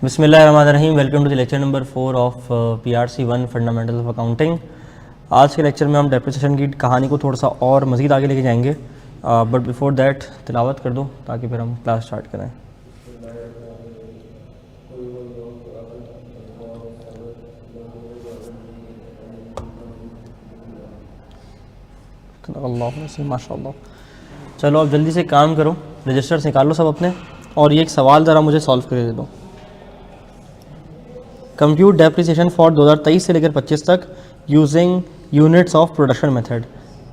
बिस्मिल्लाहिर्रहमानिर्रहीम। Welcome to the lecture number 4 of PRC 1 fundamentals of accounting. आज के lecture में हम डेप्रिसिएशन की कहानी को थोड़ा सा और मज़ीद आगे लेके जाएंगे, बट बिफोर दैट तिलावत कर दो ताकि फिर हम क्लास स्टार्ट करें। अल्लाह माशाअल्लाह। चलो अब जल्दी से काम करो, रजिस्टर्स निकालो सब अपने, और ये एक सवाल ज़रा मुझे सॉल्व करके दे दो। कंप्यूट डेप्रिसिएशन फॉर 2023 से लेकर 25 तक using units of production method.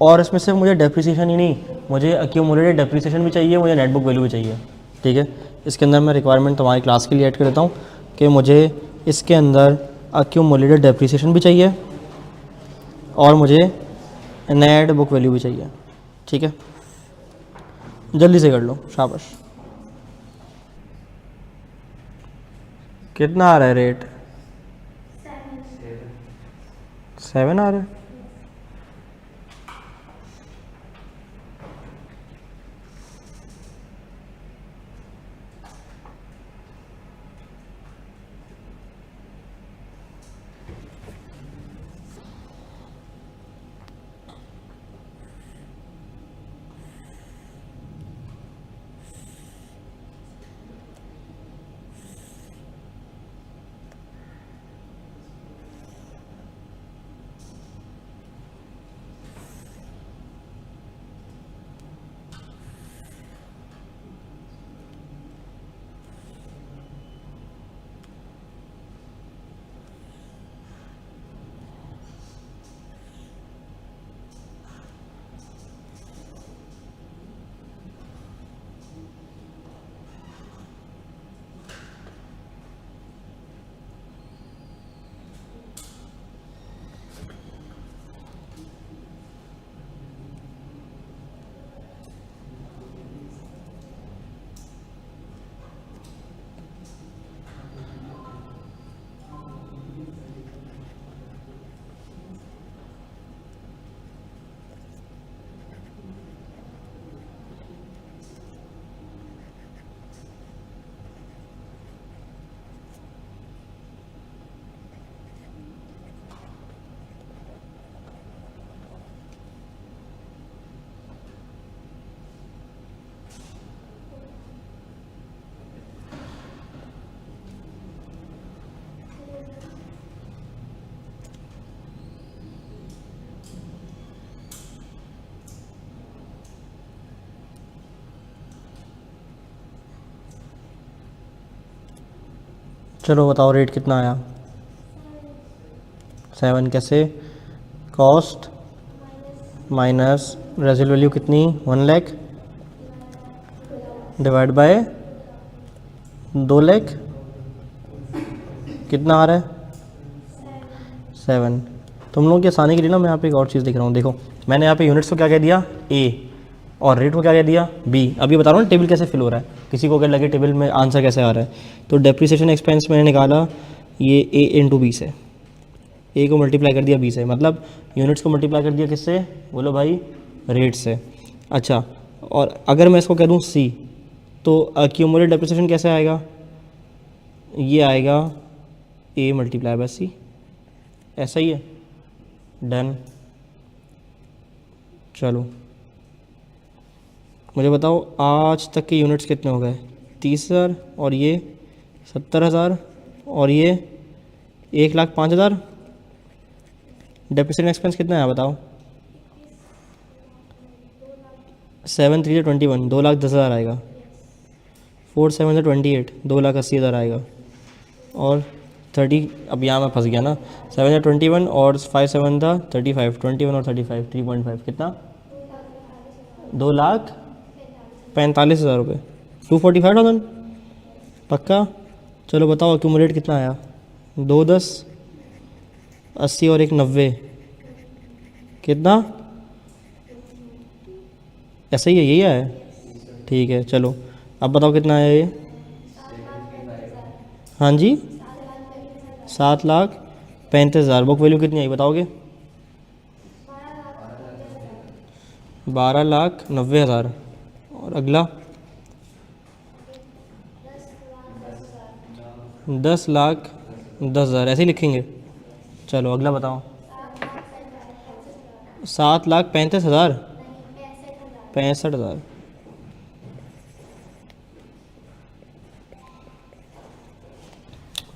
और इसमें सिर्फ मुझे डेप्रिसिएशन ही नहीं, मुझे एक्यूमुलेटेड डेप्रिसिएशन भी चाहिए, मुझे नेट बुक वैल्यू भी चाहिए। ठीक है, इसके अंदर मैं रिक्वायरमेंट तुम्हारी क्लास के लिए ऐड कर देता हूँ कि मुझे इसके अंदर एक्यूमुलेटेड डेप्रिसिएशन भी चाहिए और मुझे नेट बुक वैल्यू भी चाहिए। ठीक है, जल्दी से कर लो, शाबाश। कितना आ रहा है रेट? 7 आ रहा है। चलो बताओ रेट कितना आया? 7 कैसे? कॉस्ट माइनस रेजिडुअल वैल्यू कितनी? 1 लाख डिवाइड बाय 2 लाख, कितना आ रहा है? 7। तुम लोगों की आसानी के लिए ना मैं यहाँ पे एक और चीज़ दिख रहा हूँ। देखो मैंने यहाँ पे यूनिट्स को क्या कह दिया? A, और रेट को क्या कह दिया? B। अभी बता रहा हूँ टेबल कैसे फिल हो रहा है, किसी को अगर लगे टेबल में आंसर कैसे आ रहा है। तो डेप्रिसिएशन एक्सपेंस मैंने निकाला ये A इंटू B से, A को मल्टीप्लाई कर दिया B से, मतलब यूनिट्स को मल्टीप्लाई कर दिया किससे? बोलो भाई, रेट से। अच्छा, और अगर मैं इसको कह दूँ C, तो एक्यूमुलेटेड डेप्रिसिएशन कैसे आएगा? ये आएगा A मल्टीप्लाई बाय C। ऐसा ही है, डन। चलो मुझे बताओ आज तक के यूनिट्स कितने हो गए? 30,000, और ये 70,000, और ये 1,05,000। डेप्रिसिएशन एक्सपेंस कितना है बताओ? 7 3 21, 2,10,000 आएगा। 4 7 28, 2,80,000 आएगा। और 30, अब यहाँ मैं फंस गया ना, 7 21 और 5 7 था 35, 21 और 35 3.5, कितना? 2,45,000 रुपये, 245,000 पक्का। चलो बताओ एक्यूमुलेट कितना आया? 2 10 80 और 1 90, कितना? ऐसा ही है, यही आया? ठीक है, चलो अब बताओ कितना आया ये? हाँ जी, 7,35,000। बुक वैल्यू कितनी आई बताओगे? 12,90,000। और अगला 10,10,000 ऐसे ही लिखेंगे। चलो अगला बताओ। 7,35,000, 65,000।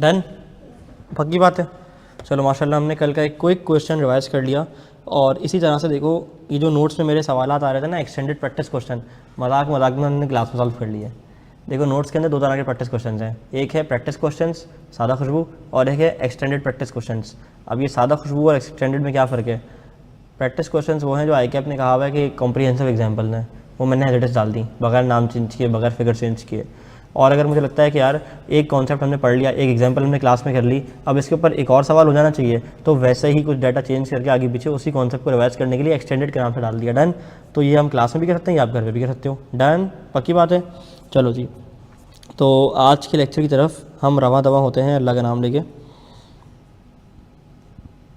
डन, पक्की बात है। चलो माशाल्लाह हमने कल का एक क्विक क्वेश्चन रिवाइज कर लिया। और इसी तरह से देखो ये जो नोट्स में मेरे सवालात आ रहे थे ना, एक्सटेंडेड प्रैक्टिस क्वेश्चन, मजाक में हमने क्लास में सॉल्व कर लिए। देखो नोट्स के अंदर दो तरह के प्रैक्टिस क्वेश्चंस हैं, एक है प्रैक्टिस क्वेश्चंस सादा खुशबू, और एक है एक्सटेंडेड प्रैक्टिस क्वेश्चंस। अब ये सादा खुशबू और एक्सटेंडेड में क्या फ़र्क है? प्रैक्टिस क्वेश्चंस वो हैं जो ICAP ने कहा हुआ है कि कॉम्प्रिहेंसिव एग्जाम्पल हैं, वो मैंने एज इट इज़ डाल दी बगैर नाम चेंज किए, बगैर फिगर चेंज किए। और अगर मुझे लगता है कि यार एक कॉन्सेप्ट हमने पढ़ लिया, एक एग्जांपल हमने क्लास में कर ली, अब इसके ऊपर एक और सवाल हो जाना चाहिए, तो वैसे ही कुछ डाटा चेंज करके आगे पीछे उसी कॉन्सेप्ट को रिवाइज करने के लिए एक्सटेंडेड के नाम से डाल दिया। डन। तो ये हम क्लास में भी कर सकते हैं, आप घर पर भी कर सकते हो। डन, पक्की बात है। चलो जी, तो आज के लेक्चर की तरफ हम रवा दवा होते हैं अल्लाह का नाम लेके।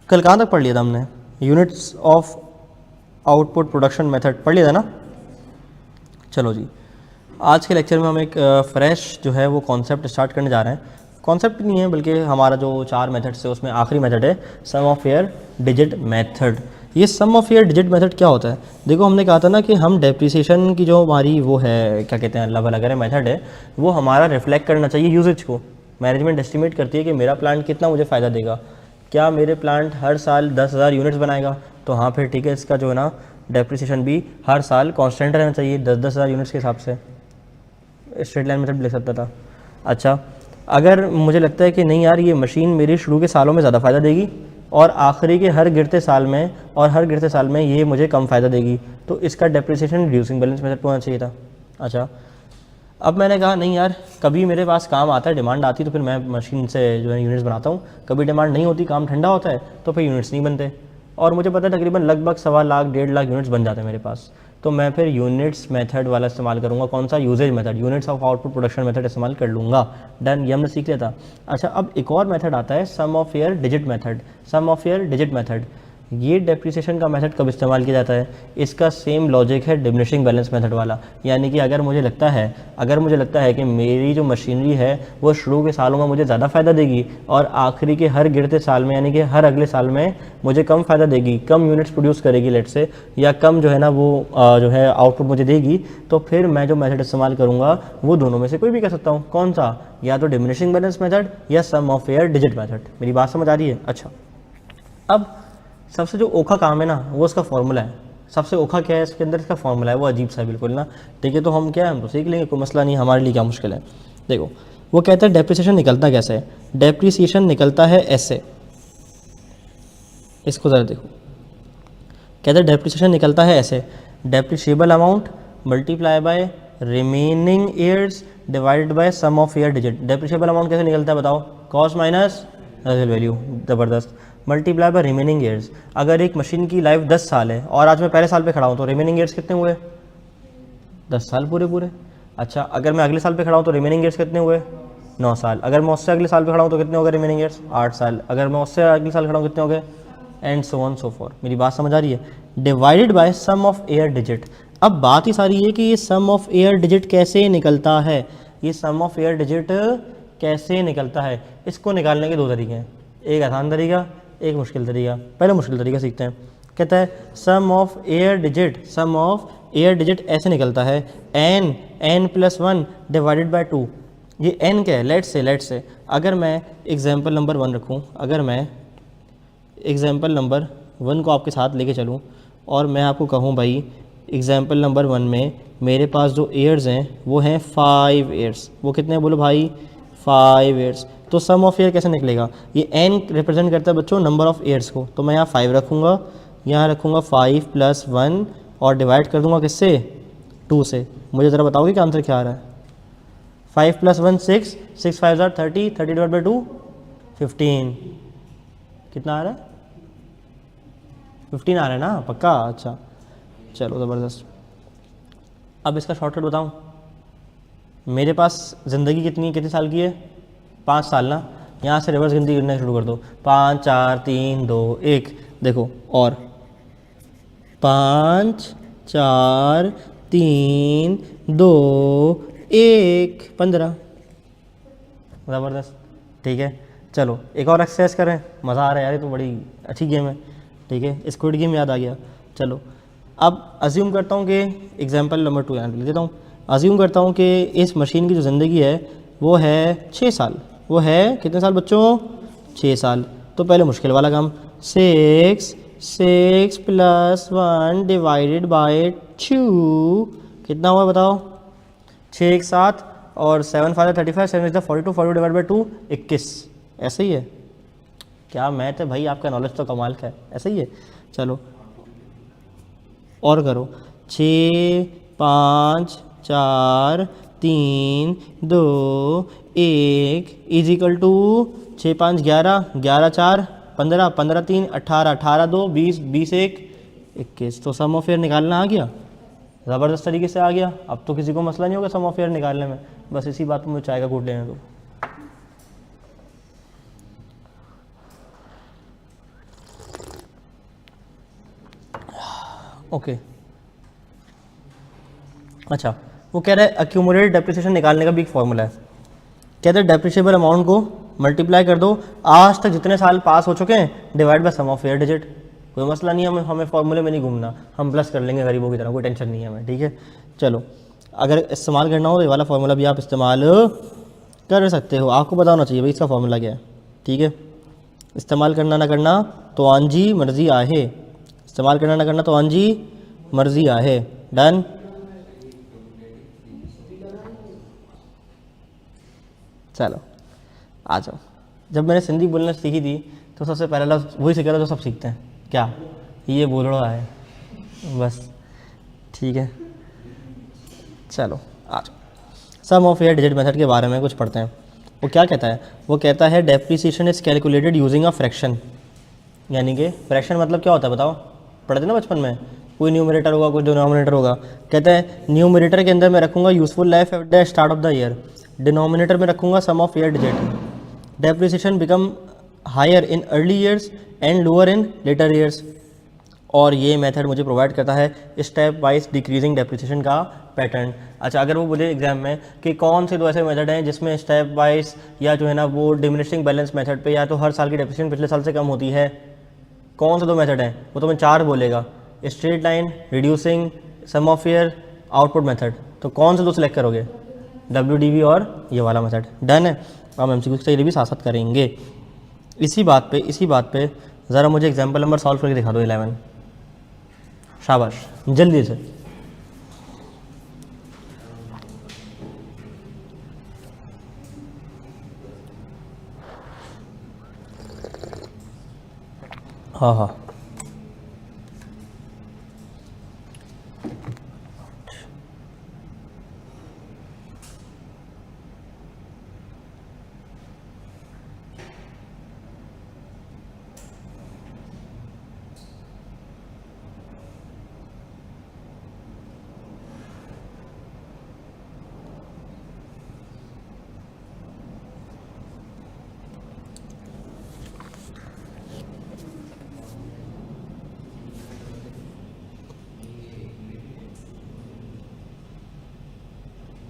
कल कहाँ तक पढ़ लिया था हमने? Units of output production method पढ़ लिया था ना। चलो जी, आज के लेक्चर में हम एक फ्रेश जो है वो कॉन्सेप्ट स्टार्ट करने जा रहे हैं। कॉन्सेप्ट नहीं है बल्कि हमारा जो 4 मेथड्स है उसमें आखिरी मेथड है sum of year digit method. ये सम ऑफ एयर डिजिट मेथड क्या होता है? देखो हमने कहा था ना कि हम डेप्रिसिएशन की जो हमारी वो है, क्या कहते हैं, अल्लाह भला करे, मेथड है, वो हमारा रिफ्लेक्ट करना चाहिए यूजेज को। मैनेजमेंट एस्टिमेट करती है कि मेरा प्लांट कितना मुझे फ़ायदा देगा। क्या मेरे प्लांट हर साल 10,000 यूनिट्स बनाएगा? तो हाँ फिर ठीक है, इसका जो है ना डेप्रिसिएशन भी हर साल कांस्टेंट रहना चाहिए 10,000 यूनिट्स के हिसाब से। स्ट्रेट लाइन मेथड लिख सकता था। अच्छा, अगर मुझे लगता है कि नहीं यार ये मशीन मेरी शुरू के सालों में ज़्यादा फ़ायदा देगी और आखिरी के हर गिरते साल में ये मुझे कम फ़ायदा देगी, तो इसका डेप्रिसिएशन रिड्यूसिंग बैलेंस मेथड होना चाहिए था। अच्छा, अब मैंने कहा नहीं यार, कभी मेरे पास काम आता है, डिमांड आती है तो फिर मैं मशीन से जो है यूनिट्स बनाता हूँ, कभी डिमांड नहीं होती, काम ठंडा होता है तो फिर यूनिट्स नहीं बनते। और मुझे पता है तकरीबन लगभग 1.25 लाख 1.5 लाख यूनिट्स बन जाते हैं मेरे पास, तो मैं फिर यूनिट्स मेथड वाला इस्तेमाल करूँगा। कौन सा? Usage method, units of output production method इस्तेमाल कर लूँगा। डन, ये हमने सीख लिया था। अच्छा, अब एक और मेथड आता है sum of year digit method. Sum of year digit method, ये डेप्रिसिएशन का मेथड कब इस्तेमाल किया जाता है? इसका सेम लॉजिक है डिमिनिशिंग बैलेंस मेथड वाला। यानी कि अगर मुझे लगता है कि मेरी जो मशीनरी है वो शुरू के सालों में मुझे ज़्यादा फ़ायदा देगी और आखिरी के हर गिरते साल में यानी कि हर अगले साल में मुझे कम फ़ायदा देगी, कम यूनिट्स प्रोड्यूस करेगी लेट से, या कम जो है ना वो जो है आउटपुट मुझे देगी, तो फिर मैं जो मेथड इस्तेमाल करूँगा वो दोनों में से कोई भी कर सकता हूँ। कौन सा? या तो डिमिनिशिंग बैलेंस मेथड या सम ऑफ एयर डिजिट मेथड। मेरी बात समझ आ रही है? अच्छा, अब सबसे जो औखा काम है ना वो इसका फॉर्मूला है। सबसे औखा क्या है इसके अंदर? इसका फॉर्मूला है, वो अजीब सा है बिल्कुल ना। ठीक है, तो हम क्या है, हम तो सीख लेंगे, कोई मसला नहीं, हमारे लिए क्या मुश्किल है। देखो वो कहता है डेप्रिसिएशन निकलता कैसे है? डेप्रिसिएशन निकलता है ऐसे, इसको ज़रा देखो। कहता है डेप्रिसिएशन निकलता है ऐसे, depreciable amount multiply by remaining years divided by sum of year digit. Depreciable amount कैसे निकलता है बताओ? कॉस्ट माइनस रेजिडुअल वैल्यू, ज़बरदस्त, मल्टीप्लाई बाय रिमेनिंग ईयर्स। अगर एक मशीन की लाइफ 10 साल है और आज मैं पहले साल पे खड़ा हूँ तो रिमेनिंग ईयर्स कितने हुए? 10 साल पूरे पूरे। अच्छा, अगर मैं अगले साल पे खड़ा हूँ तो रिमेनिंग ईयर्स कितने हुए? 9 साल। अगर मैं उससे अगले साल पे खड़ा हूँ तो कितने हो गए रिमेनिंग ईयर्स? 8 साल। अगर मैं उससे अगले साल खड़ा हूँ कितने हो गए? And so on so forth. मेरी बात समझ आ रही है? Divided by sum of year digit. अब बात ही सारी है कि ये सम ऑफ एयर डिजिट कैसे निकलता है। ये सम ऑफ एयर डिजिट कैसे निकलता है? इसको निकालने के 2 तरीके हैं, एक आसान तरीका, एक मुश्किल तरीका। पहले मुश्किल तरीका सीखते हैं। कहता है सम ऑफ एयर डिजिट ऐसे निकलता है n+1 डिवाइडेड बाय 2। ये n क्या है? लेट्स से अगर मैं एग्जाम्पल नंबर 1 रखूँ, अगर मैं एग्जाम्पल नंबर 1 को आपके साथ लेके चलूँ और मैं आपको कहूँ भाई एग्जाम्पल नंबर 1 में मेरे पास जो ईयर्स हैं वो हैं 5 ईयर्स। वो कितने हैं बोलो भाई? 5 ईयर्स। तो सम ऑफ ईयर कैसे निकलेगा? ये n रिप्रेजेंट करता है बच्चों नंबर ऑफ़ ईयर्स को, तो मैं यहाँ 5 रखूँगा, यहाँ रखूँगा 5+1 और डिवाइड कर दूँगा किससे? 2 से। मुझे ज़रा बताओगे कि आंसर क्या आ रहा है? 5+1 6, 6 5 30, 30 डिवाइड बाई 2 15। कितना आ रहा है? 15 आ रहा है ना? पक्का? अच्छा चलो ज़बरदस्त। अब इसका शॉर्टकट बताऊँ। मेरे पास ज़िंदगी कितने साल की है? 5 साल ना। यहाँ से रिवर्स गिनती करना शुरू कर दो। 5 4 3 2 1। देखो, और 5 4 3 2 1 15। ज़बरदस्त। ठीक है, चलो एक और एक्सरसाइज करें, मज़ा आ रहा है यार, ये तो बड़ी अच्छी गेम है। ठीक है, स्क्विड गेम याद आ गया। चलो अब अज्यूम करता हूँ कि एग्जांपल नंबर 2 यहाँ पे ले देता हूँ। अज्यूम करता हूँ कि इस मशीन की जो ज़िंदगी है वो है 6 साल। वो है कितने साल बच्चों? 6 साल। तो पहले मुश्किल वाला काम, 6 + 1 डिवाइडेड बाय 2 कितना हुआ बताओ? 6 एक 7 और 7 5 35, 7 6 42, 42 डिवाइड बाई 2 21। ऐसे ही है क्या? मैथ है भाई, आपका नॉलेज तो कमाल का है। ऐसे ही है। चलो और करो, 6 5 4 3 2 1 इजिकल टू 6 5 11, 11 4 15, 15 3 18, 18 2 20, 20 1 21। तो सम ऑफ ईयर निकालना आ गया, ज़बरदस्त तरीके से आ गया। अब तो किसी को मसला नहीं होगा सम ऑफ ईयर निकालने में, बस इसी बात में मुझे चाय का घूंट लेने दो। ओके अच्छा, वो कह रहा है एक्यूमुलेटेड डेप्रिसिएशन निकालने का भी एक फॉर्मूला है। कहते हैं डेप्रिशिएबल अमाउंट को मल्टीप्लाई कर दो आज तक जितने साल पास हो चुके हैं divide by sum of year digit. कोई मसला नहीं है, हमें फॉर्मूले में नहीं घूमना, हम प्लस कर लेंगे गरीबों की तरह, कोई टेंशन नहीं है हमें। ठीक है, चलो अगर इस्तेमाल करना हो तो ये वाला फॉर्मूला भी आप इस्तेमाल कर सकते हो। आपको पता होना चाहिए भाई इसका फॉर्मूला क्या है। ठीक है, इस्तेमाल करना ना करना तो आंजी मर्जी आहे, इस्तेमाल करना ना करना तो आंजी मर्जी आहे। डन। चलो आ जाओ। जब मैंने सिंधी बोलना सीखी थी तो सबसे पहला लफ्ज़ वही सीखा था जो सब सीखते हैं, क्या? ये बोलड़ो है बस। ठीक है, चलो आ जाओ। सम ऑफ ईयर डिजिट मेथड के बारे में कुछ पढ़ते हैं। वो क्या कहता है? वो कहता है depreciation is calculated using a fraction. यानी कि फ्रैक्शन मतलब क्या होता है बताओ? पढ़ते ना बचपन में, कोई न्यूमरेटर होगा कोई डिनोमिनेटर होगा। कहता है न्यूमरेटर के अंदर मैं रखूँगा useful life at the start of the year, denominator में रखूँगा sum of year digit. Depreciation become higher in early years and lower in later years. और ये मेथड मुझे प्रोवाइड करता है स्टेप वाइज डिक्रीजिंग डेप्रिसिएशन का पैटर्न। अच्छा, अगर वो बोले एग्जाम में कि कौन से दो ऐसे मेथड हैं जिसमें स्टेप वाइज या जो है ना वो डिमिनिशिंग बैलेंस मेथड पे या तो हर साल की डेप्रिसिएशन पिछले साल से कम होती है, कौन से दो मेथड हैं? वो तो मैं 4 बोलेगा, straight line, reducing, sum of year, output method. तो कौन से दो सिलेक्ट करोगे? WDV और ये वाला मेथड। डन है। अब MCQ के लिए भी साथ साथ करेंगे। इसी बात पे ज़रा मुझे एग्जाम्पल नंबर सॉल्व करके दिखा दो 11। शाबाश, जल्दी से। हाँ हाँ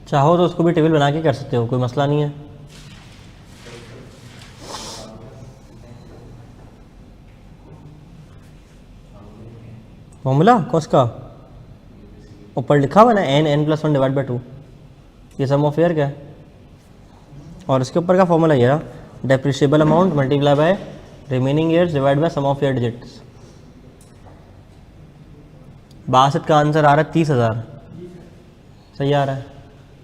चाहो तो उसको भी टेबल बना के कर सकते हो, कोई मसला नहीं है। फॉर्मूला कौन का? ऊपर लिखा हुआ ना n+1 डिवाइड बाई 2, ये सम ऑफ ईयर का है। और इसके ऊपर का फॉर्मूला ये रहा, depreciable amount multiply by remaining years divide by sum of year digits. 62 का आंसर आ रहा है 30,000। सही आ रहा है।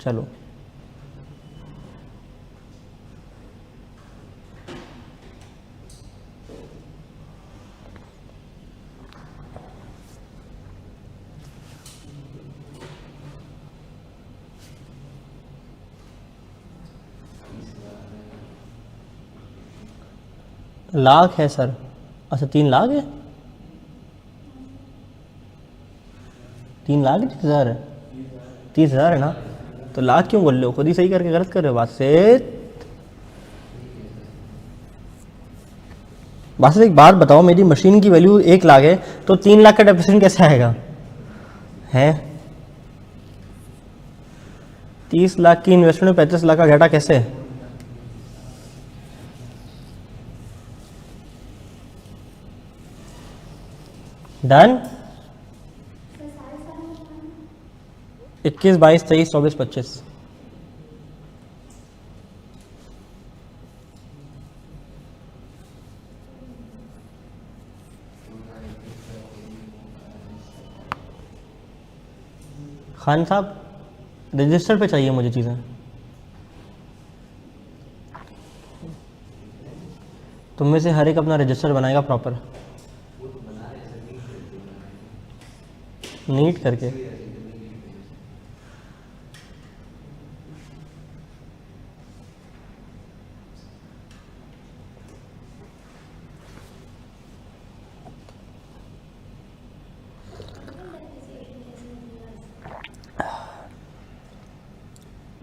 चलो लाख है सर। अच्छा 3 लाख है, 3 लाख 30,000 है, 30,000 है ना? तो लाख क्यों बोल रहे हो? खुद ही सही करके गलत कर रहे हो। बात से एक बात बताओ, मेरी मशीन की वैल्यू 1 लाख है तो 3 लाख का डेप्रिसिएशन कैसे आएगा? है 30 लाख की इन्वेस्टमेंट में 35 लाख का घाटा कैसे? डन। 21, 22, 23, 24, 25। खान साहब रजिस्टर पे चाहिए मुझे चीज़ें। तुम में से हर एक अपना रजिस्टर बनाएगा प्रॉपर नीट करके।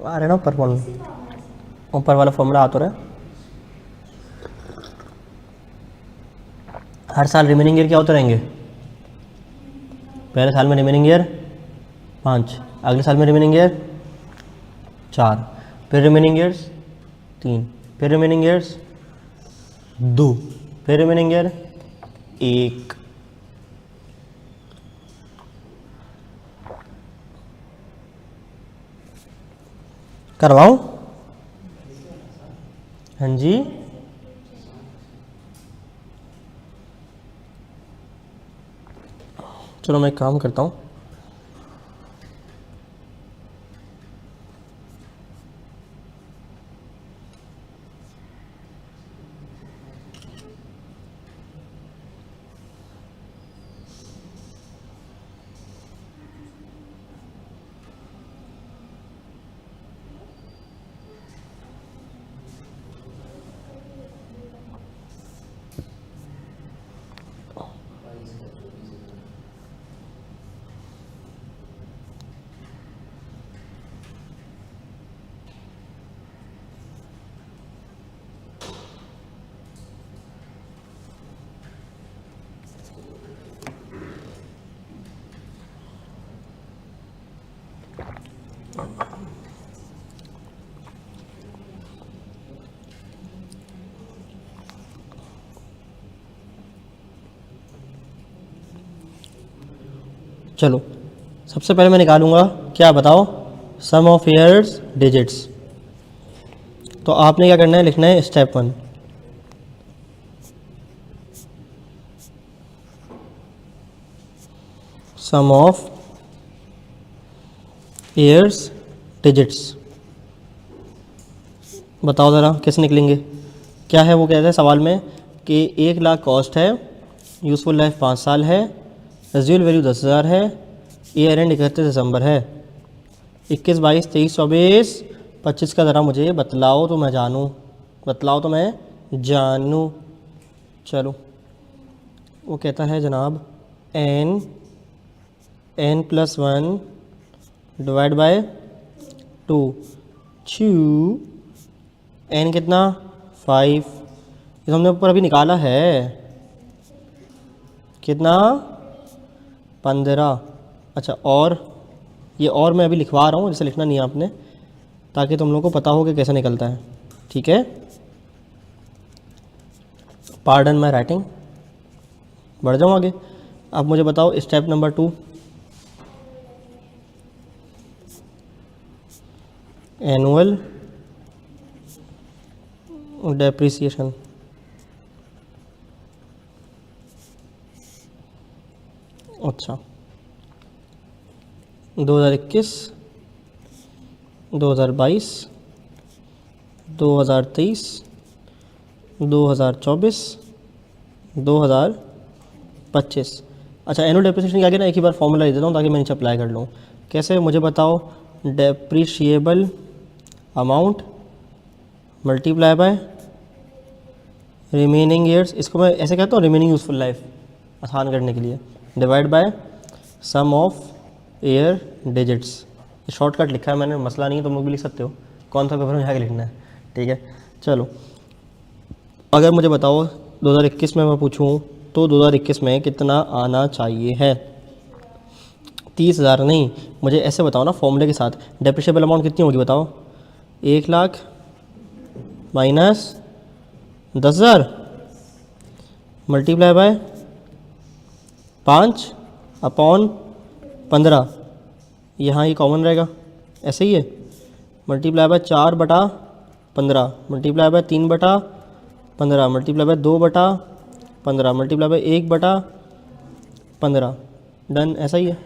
आ रहे ना ऊपर वाला फॉर्मूला आ तो रहा है। हर साल रिमेनिंग ईयर क्या होते रहेंगे? पहले साल में रिमेनिंग ईयर 5, अगले साल में रिमेनिंग ईयर 4, फिर रिमेनिंग ईयर्स 3, फिर रिमेनिंग ईयर्स 2, फिर रिमेनिंग ईयर 1। करवाऊं? हाँ जी। चलो मैं एक काम करता हूँ, चलो सबसे पहले मैं निकालूंगा, क्या बताओ, सम ऑफ ईयर्स डिजिट्स। तो आपने क्या करना है, लिखना है step 1, sum of years digits. बताओ ज़रा कैसे निकलेंगे। क्या है वो, कहते हैं सवाल में कि 1 लाख कॉस्ट है, यूज़फुल लाइफ 5 साल है, रेजिडुअल वैल्यू 10,000 है, ईयर एंड 31 दिसंबर है। 21, 22, 23, 24, 25 का ज़रा मुझे बतलाओ तो मैं जानूँ, बतलाओ तो मैं जानूँ। चलो वो कहता है जनाब n + 1 डिवाइड बाय 2 2 n कितना 5, ये तो हमने ऊपर अभी निकाला है, कितना 15। अच्छा और ये और मैं अभी लिखवा रहा हूँ, जैसे लिखना नहीं है आपने, ताकि तुम लोगों को पता हो कि कैसे निकलता है, ठीक है। पार्डन माय राइटिंग, बढ़ जाऊँ आगे। अब मुझे बताओ स्टेप नंबर 2, एनुअल डेप्रिसिएशन। अच्छा 2021, 2022, 2023, 2024, 2025। अच्छा एनुअल डेप्रिसिएशन क्या, ना एक ही बार फॉर्मूला दे देता हूँ ताकि मैं नीचे अप्लाई कर लूँ। कैसे, मुझे बताओ, depreciable amount multiply by remaining years, इसको मैं ऐसे कहता हूँ रिमेनिंग यूज़फुल लाइफ, आसान करने के लिए, divide by sum of year digits. ये शॉर्टकट लिखा है मैंने, मसला नहीं है, तुम लोग भी लिख सकते हो, कौन सा पेपर में जाके लिखना है, ठीक है। चलो अगर मुझे बताओ 2021 में मैं पूछूं तो 2021 में कितना आना चाहिए है, 30,000 नहीं, मुझे ऐसे बताओ ना फॉर्मूले के साथ, डेप्रिशिएबल अमाउंट कितनी होगी बताओ, 1 लाख माइनस 10,000 मल्टीप्लाई बाय 5/15, यहाँ ये कॉमन रहेगा, ऐसे ही है, multiply by 4/15 multiply by 3/15 multiply by 2/15 multiply by 1/15, done, ऐसा ही है।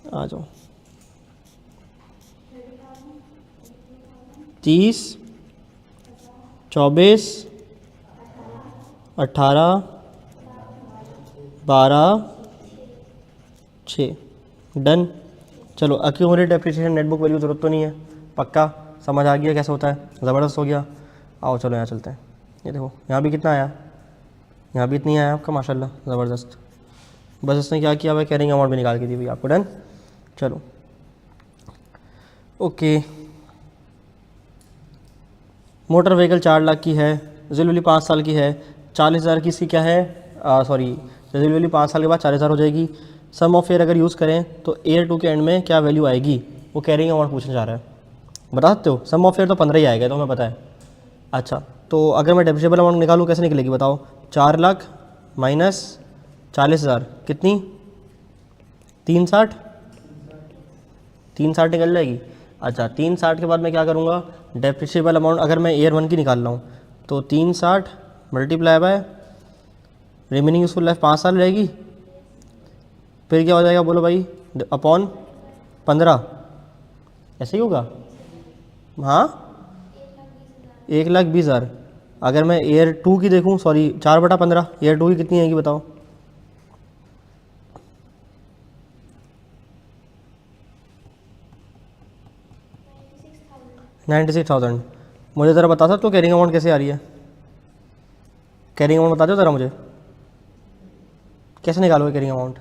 आ जाओ, 30, 24, 18, 12, 6, डन। चलो एक्यूमुलेटेड डेप्रिसिएशन नेटबुक वैल्यू जरूरत तो नहीं है, पक्का समझ आ गया कैसे होता है, ज़बरदस्त हो गया। आओ चलो यहाँ चलते हैं। ये देखो यहाँ भी कितना आया, यहाँ भी इतनी आया आपका, माशाल्लाह ज़बरदस्त। बस इसने क्या किया, भाई कैरिंग अमाउंट भी निकाल के दी भाई आपको, डन। चलो ओके, मोटर व्हीकल 4 लाख की है, रेजिडुअल वैल्यू 5 साल की है, 40,000 की इसकी क्या है, सॉरी रेजिडुअल वैल्यू 5 साल के बाद 40,000 हो जाएगी। सम ऑफ ईयर अगर यूज़ करें तो ईयर 2 के एंड में क्या वैल्यू आएगी, वो कैरिंग अमाउंट पूछना चाह रहा है, बता सकते हो। सम ऑफ ईयर तो 15 ही आएगा, तो हमें पता है। अच्छा, तो अगर मैं डेप्रिसिएबल अमाउंट निकालूँ कैसे निकलेगी बताओ, 4 लाख माइनस 40,000 कितनी, 360, 360 निकल जाएगी। अच्छा, 360 के बाद मैं क्या करूँगा, डेप्रिसिएबल अमाउंट अगर मैं ईयर 1 की निकाल रहा हूँ तो 360 multiply by remaining useful life 5 साल रहेगी, फिर क्या हो जाएगा बोलो भाई, अपॉन 15, ऐसे ही होगा। हाँ 1,20,000। अगर मैं ईयर 2 की देखूँ, सॉरी 4/15, ईयर 2 की कितनी आएगी बताओ, $96,000। मुझे ज़रा बता सकते हो कैरिंग अमाउंट कैसे आ रही है, कैरिंग अमाउंट बता दो ज़रा मुझे, कैसे निकालोगे कैरिंग अमाउंट।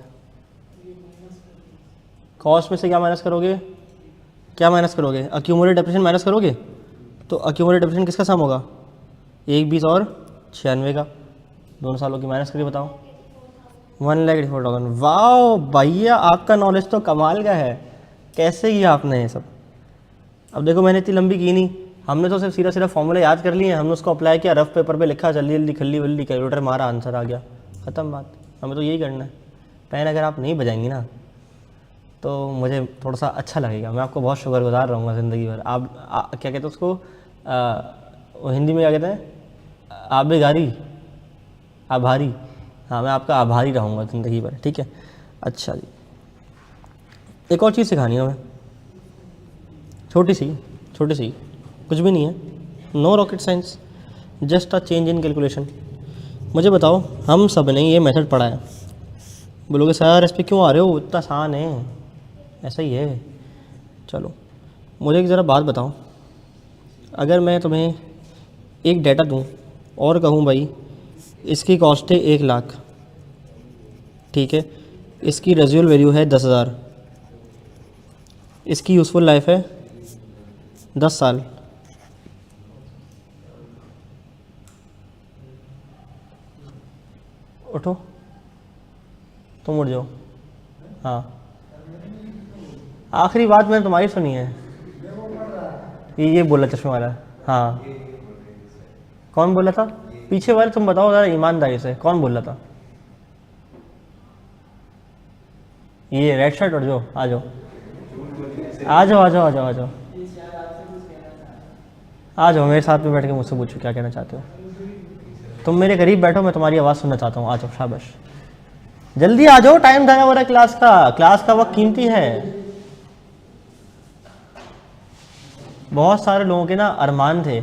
कॉस्ट में से क्या माइनस करोगे, क्या माइनस करोगे, एक्यूमुलेटेड डेप्रिसिएशन माइनस करोगे, तो एक्यूमुलेटेड डेप्रिसिएशन किसका सम होगा, 1, 20 और 96 का, दोनों सालों की माइनस करके बताओ, 1,84,000। वाह भैया आपका नॉलेज तो कमाल का है, कैसे किया आपने ये सब। अब देखो मैंने इतनी लंबी की नहीं, हमने तो सिर्फ सीधा फॉर्मूला याद कर लिए हैं, हमने उसको अप्लाई किया, रफ पेपर पे लिखा, जल्दी जल्दी खल्ली वल्ली कैलकुलेटर मारा, आंसर आ गया, ख़त्म बात। हमें तो यही करना है। पेन अगर आप नहीं बजाएंगी ना तो मुझे थोड़ा सा अच्छा लगेगा, मैं आपको बहुत शुक्रगुजार रहूँगा ज़िंदगी भर। आप क्या कहते हैं उसको, वो हिंदी में क्या कहते हैं, आबेगारी, आभारी, हाँ मैं आपका आभारी रहूँगा ज़िंदगी भर, ठीक है। अच्छा जी, एक और चीज़ सिखानी है हमें, छोटी सी कुछ भी नहीं है, no rocket science, just a change in calculation. मुझे बताओ, हम सब ने ये मेथड पढ़ा है, बोलोगे सर इस पर क्यों आ रहे हो, इतना आसान है, ऐसा ही है। चलो मुझे एक ज़रा बात बताओ, अगर मैं तुम्हें एक डाटा दूं और कहूं भाई इसकी कॉस्ट है 1 लाख, ठीक है, इसकी रेजिडुअल वैल्यू है 10,000, इसकी यूज़फुल लाइफ है 10 साल, उठो तुम उठ जाओ, हाँ आखिरी बात मैंने तुम्हारी सुनी है, ये बोला चश्मे वाला, हाँ कौन बोला था पीछे वाले, तुम बताओ ज़रा ईमानदारी से कौन बोल रहा था, ये रेड शर्ट, उठ जाओ, आ जाओ आ जाओ आ जाओ आ जाओ आ जाओ आ जाओ, मेरे साथ में बैठ के मुझसे पूछो क्या कहना चाहते हो, तुम मेरे करीब बैठो, मैं तुम्हारी आवाज़ सुनना चाहता हूँ, आ जाओ शाबाश, जल्दी आ जाओ, टाइम था हमारा क्लास का वक्त कीमती है। बहुत सारे लोगों के ना अरमान थे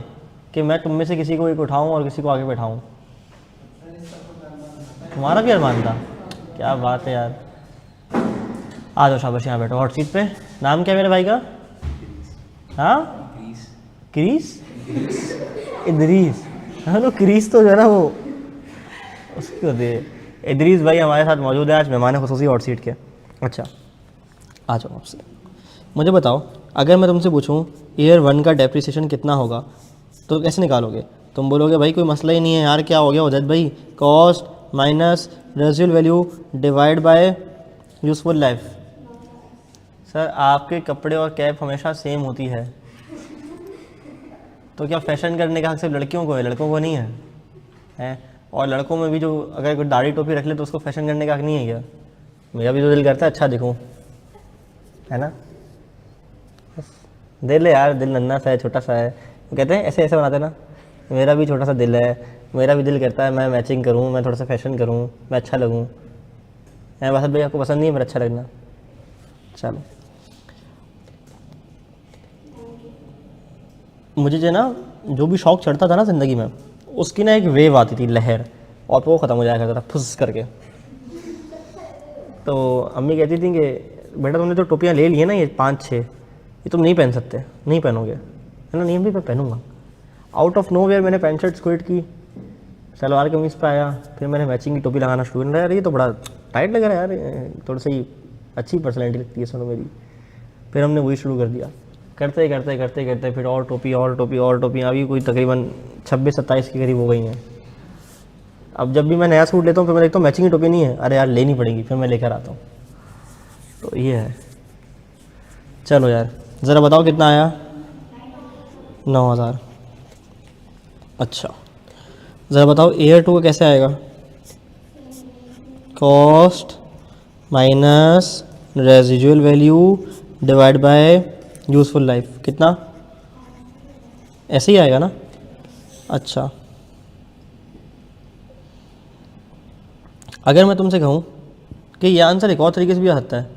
कि मैं तुम में से किसी को एक उठाऊं और किसी को आगे बैठाऊं, तुम्हारा भी अरमान था, क्या बात है यार। आ जाओ शाबाश, यहाँ बैठो हॉट सीट पे। नाम क्या है मेरे भाई का, हाँ क्रीस, इदरीस, हाँ क्रीस तो जो है ना वो उसको दे। इदरीस भाई हमारे साथ मौजूद है आज, मेहमान खुसूसी हॉट सीट के। अच्छा आ जाओ, आपसे मुझे बताओ, अगर मैं तुमसे पूछूं ईयर 1 का डेप्रिसिएशन कितना होगा तो कैसे निकालोगे। तुम बोलोगे भाई कोई मसला ही नहीं है यार, क्या हो गया उदैत भाई, cost minus residual value divide by useful life. Sir आपके कपड़े और कैप हमेशा सेम होती है, तो क्या फैशन करने का हक सिर्फ लड़कियों को है, लड़कों को नहीं है, हैं? और लड़कों में भी जो अगर कोई दाढ़ी टोपी रख ले तो उसको फैशन करने का हक नहीं है क्या, मेरा भी तो दिल करता है अच्छा दिखूं, है ना। दिल है यार, दिल नन्हा सा है, छोटा सा है, कहते हैं ऐसे ऐसे बनाते हैं ना। मेरा भी छोटा सा दिल है, मेरा भी दिल करता है मैं मैचिंग करूं, मैं थोड़ा सा फैशन करूं, मैं अच्छा लगूं। है बस भाई, आपको पसंद नहीं है पर अच्छा लगना। चलो, मुझे जो है ना, जो भी शौक चढ़ता था ना ज़िंदगी में, उसकी ना एक वेव आती थी, लहर, और वो ख़त्म हो जाया करता था फुस करके। तो अम्मी कहती थी कि बेटा तुमने तो टोपियाँ ले ली है ना, ये 5-6, ये तुम नहीं पहन सकते, नहीं पहनोगे, है ना। नहीं भी मैं पहनूंगा। आउट ऑफ नो वेयर मैंने पैंट शर्ट क्विट की, सलवार कमीज़ पे आया, फिर मैंने मैचिंग की टोपी लगाना शुरू किया। यार ये तो बड़ा टाइट लग रहा है यार, थोड़ी सी अच्छी पर्सनैलिटी लगती है सुनो मेरी। फिर हमने वही शुरू कर दिया, करते करते करते करते फिर और टोपी और टोपी और टोपी, अभी कोई तकरीबन 26-27 के करीब हो गई हैं। अब जब भी मैं नया सूट लेता हूँ फिर मैं देखता हूँ मैचिंग की टोपी नहीं है, अरे यार लेनी पड़ेगी, फिर मैं लेकर आता हूँ। तो ये है। चलो यार, ज़रा बताओ कितना आया। 9,000। अच्छा, ज़रा बताओ एयर 2 का कैसे आएगा। Cost minus residual value divide by useful life, कितना, ऐसे ही आएगा ना। अच्छा, अगर मैं तुमसे कहूँ कि ये आंसर एक और तरीके से भी आ सकता है,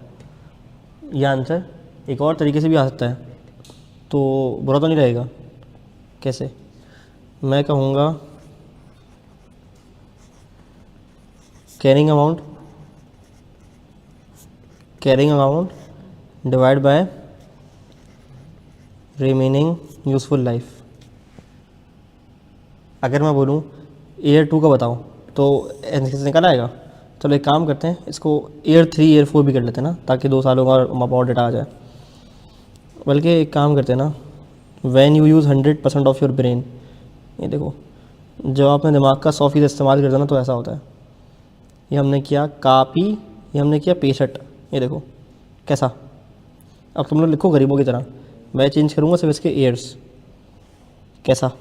ये आंसर एक और तरीके से भी आ सकता है, तो बुरा तो नहीं रहेगा। कैसे, मैं कहूँगा carrying amount divide by remaining useful life. अगर मैं बोलूँ ईयर 2 का बताओ तो ऐसे निकल आएगा। चलो एक काम करते हैं, इसको ईयर 3 ईयर 4 भी कर लेते हैं ना, ताकि 2 सालों का और डेटा आ जाए। बल्कि एक काम करते हैं ना, when you use 100% of your brain, ये देखो, जब आप अपने दिमाग का 100% इस्तेमाल करते हैं ना तो ऐसा होता है। ये हमने किया कापी, ये हमने किया पेशट, ये देखो कैसा। अब तुम लोग लिखो गरीबों की तरह, मैं चेंज करूँगा सिर्फ इसके ईयर्स। कैसा,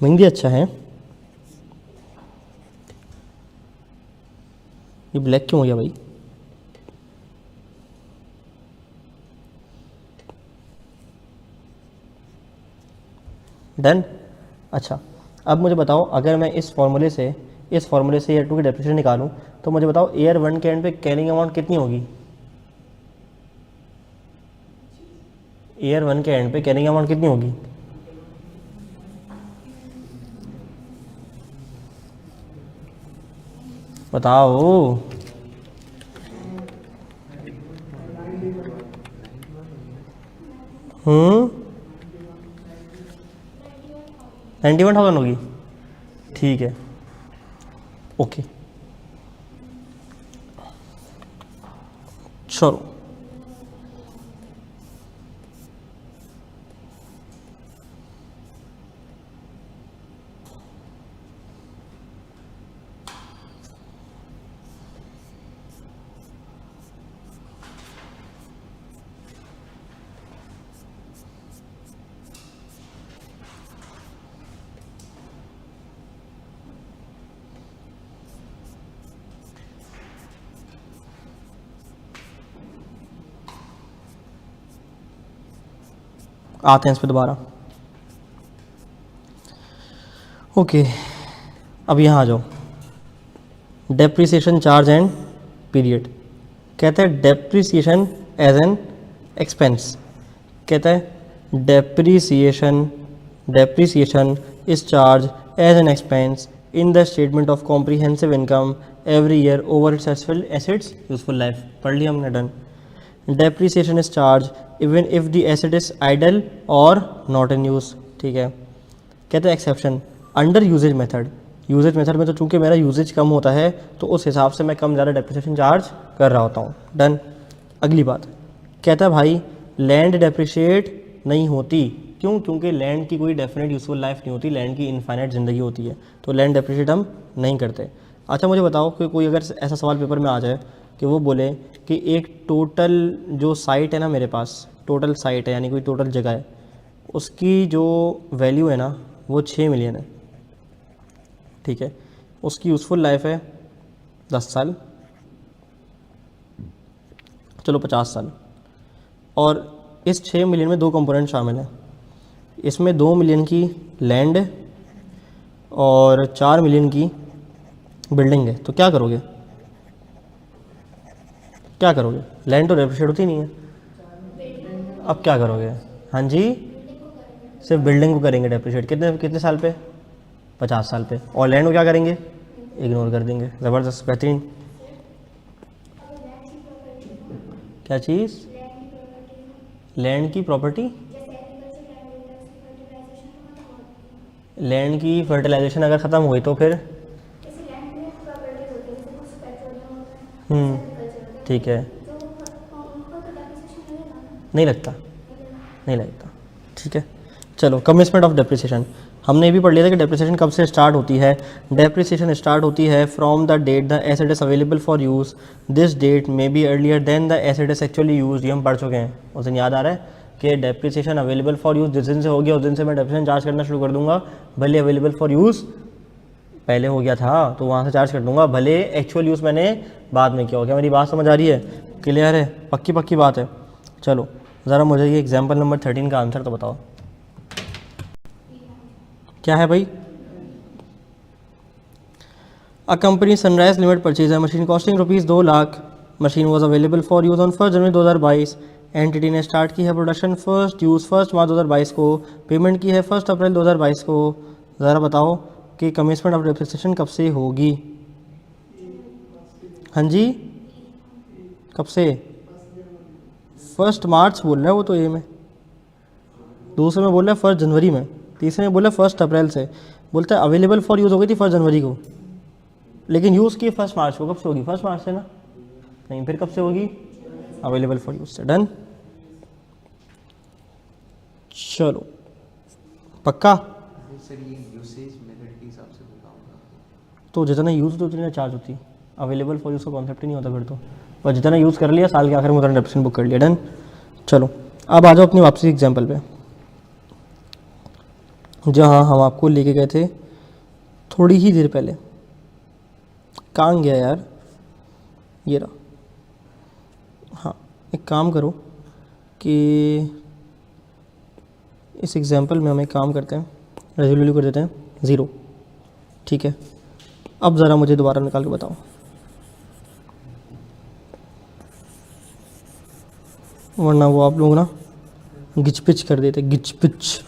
मेहंदी अच्छा है। ये ब्लैक क्यों हो गया भाई। डन। अच्छा, अब मुझे बताओ, अगर मैं इस फॉर्मूले से ईयर 2 की डेप्रिसिएशन निकालूं, तो मुझे बताओ ईयर 1 के एंड पे कैरिंग अमाउंट कितनी होगी। ईयर 1 के एंड पे कैरिंग अमाउंट कितनी होगी। बताओ। हम्म, 91,000 होगी। ठीक है, ओके, चलो। आते हैं इस पर दोबारा। ओके, अब यहाँ आ जाओ, डेप्रिसिएशन चार्ज एंड पीरियड। कहते हैं डेप्रिसिएशन एज एन एक्सपेंस। कहता है depreciation is charge as an expense in the statement of comprehensive income every year over its assets useful life. पढ़ लिया हमने, done. Depreciation is charge even if the asset is idle और not in use. ठीक है, कहते हैं exception under usage method. Usage method में तो चूंकि मेरा यूजेज कम होता है तो उस हिसाब से मैं कम ज़्यादा डेप्रिसिएशन चार्ज कर रहा होता हूँ। डन। अगली बात, कहता है भाई लैंड डेप्रिशिएट नहीं होती। क्यों, क्योंकि लैंड की कोई डेफिनेट यूजफुल लाइफ नहीं होती, लैंड की इनफाइनाइट ज़िंदगी होती है, तो लैंड डेप्रिशिएट हम नहीं करते। अच्छा मुझे बताओ कि कोई अगर ऐसा सवाल पेपर में आ जाए कि वो बोले कि एक टोटल जो साइट है ना मेरे पास, टोटल साइट है यानी कोई टोटल जगह है, उसकी जो वैल्यू है ना वो 6 मिलियन है। ठीक है, उसकी यूज़फुल लाइफ है 10 साल, चलो 50 साल। और इस 6 मिलियन में 2 कंपोनेंट शामिल हैं। इसमें 2 मिलियन की लैंड है और 4 मिलियन की बिल्डिंग है। तो क्या करोगे, क्या करोगे? लैंड तो डेप्रिशिएट होती नहीं है, अब क्या करोगे? हाँ जी, सिर्फ बिल्डिंग को करेंगे डेप्रिशिएट। कितने कितने साल पे? 50 साल पे। और लैंड को क्या करेंगे? इग्नोर कर देंगे। ज़बरदस्त, बेहतरीन। क्या चीज़? लैंड की प्रॉपर्टी, लैंड की फर्टिलाइजेशन अगर ख़त्म हुई तो फिर ठीक है, नहीं लगता, नहीं लगता। ठीक है, चलो कमिटमेंट ऑफ डेप्रिसिएशन। हमने ये भी पढ़ लिया था कि डेप्रिसिएशन कब से स्टार्ट होती है। डेप्रिसिएशन स्टार्ट होती है from the date the asset is available for use. This date may be earlier than the asset is actually use. ये हम पढ़ चुके हैं, उस दिन याद आ रहा है कि डेप्रिसिएशन अवेलेबल फॉर यूज़ जिस दिन से हो गया उस दिन से मैं डेप्रिसिएशन चार्ज करना शुरू कर दूंगा। भले अवेलेबल फॉर यूज़ पहले हो गया था तो वहाँ से चार्ज कर दूंगा, भले एक्चुअल यूज़ मैंने बाद में किया हो। क्या मेरी बात समझ आ रही है? क्लियर है? पक्की पक्की बात है। चलो ज़रा मुझे ये एग्जाम्पल नंबर 13 का आंसर तो बताओ, क्या है भाई? A company Sunrise limited purchase है machine costing ₹2 lakh. Machine was available for use on 1 January 2022। Entity ने स्टार्ट की है प्रोडक्शन 1 मार्च 2022 को। पेमेंट की है 1 अप्रैल 2022 को। ज़रा बताओ कि कमिटमेंट ऑफ डेप्रिसिएशन कब से होगी? हाँ जी, कब से? 1 मार्च बोल रहा है वो तो, ये में दूसरे में बोल रहा है 1 जनवरी में, तीसरे में बोला 1 अप्रैल से। बोलता है अवेलेबल फॉर यूज़ हो गई थी 1 जनवरी को, लेकिन यूज़ की 1 मार्च को। कब से होगी? 1 मार्च से ना? नहीं, फिर कब से होगी? अवेलेबल फॉर यूज़ से। डन, चलो पक्का। तो जितना यूज़ होती उतनी चार्ज होती, अवेलेबल फॉर यूज़ का कॉन्सेप्ट ही नहीं होता फिर तो। पर जितना यूज़ कर लिया साल के आखिर में उतना डेप्रिसिएशन बुक कर लिया। डन, चलो अब आ जाओ अपनी वापसी एग्जाम्पल पे, जहाँ हम आपको लेके गए थे थोड़ी ही देर पहले। कहाँ गया यार? ये रहा। हाँ, एक काम करो कि इस एग्जाम्पल में हम एक काम करते हैं, रेजोल्यूट कर देते हैं 0। ठीक है, अब ज़रा मुझे दोबारा निकाल के बताओ, वरना वो आप लोग ना गिच पिच कर देते, गिच पिच।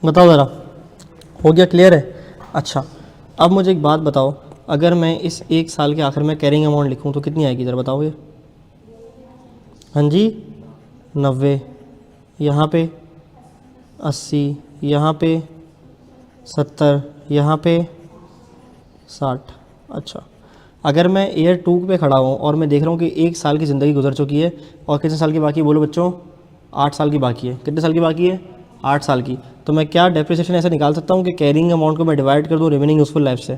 बताओ ज़रा, हो गया? क्लियर है? अच्छा, अब मुझे एक बात बताओ, अगर मैं इस 1 साल के आखिर में कैरिंग अमाउंट लिखूं तो कितनी आएगी? ज़रा बताओ ये। हाँ जी, 90, यहाँ पे 80, यहाँ पे 70, यहाँ पे 60। अच्छा, अगर मैं ईयर 2 पे खड़ा हूँ और मैं देख रहा हूँ कि 1 साल की ज़िंदगी गुजर चुकी है और कितने साल की बाकी है? बोलो बच्चों, 8 साल की बाकी है। कितने साल की बाकी है? 8 साल की। तो मैं क्या डेप्रिसिएशन ऐसे निकाल सकता हूँ कि कैरिंग अमाउंट को मैं डिवाइड कर दूँ रिमेनिंग यूज़फुल लाइफ से?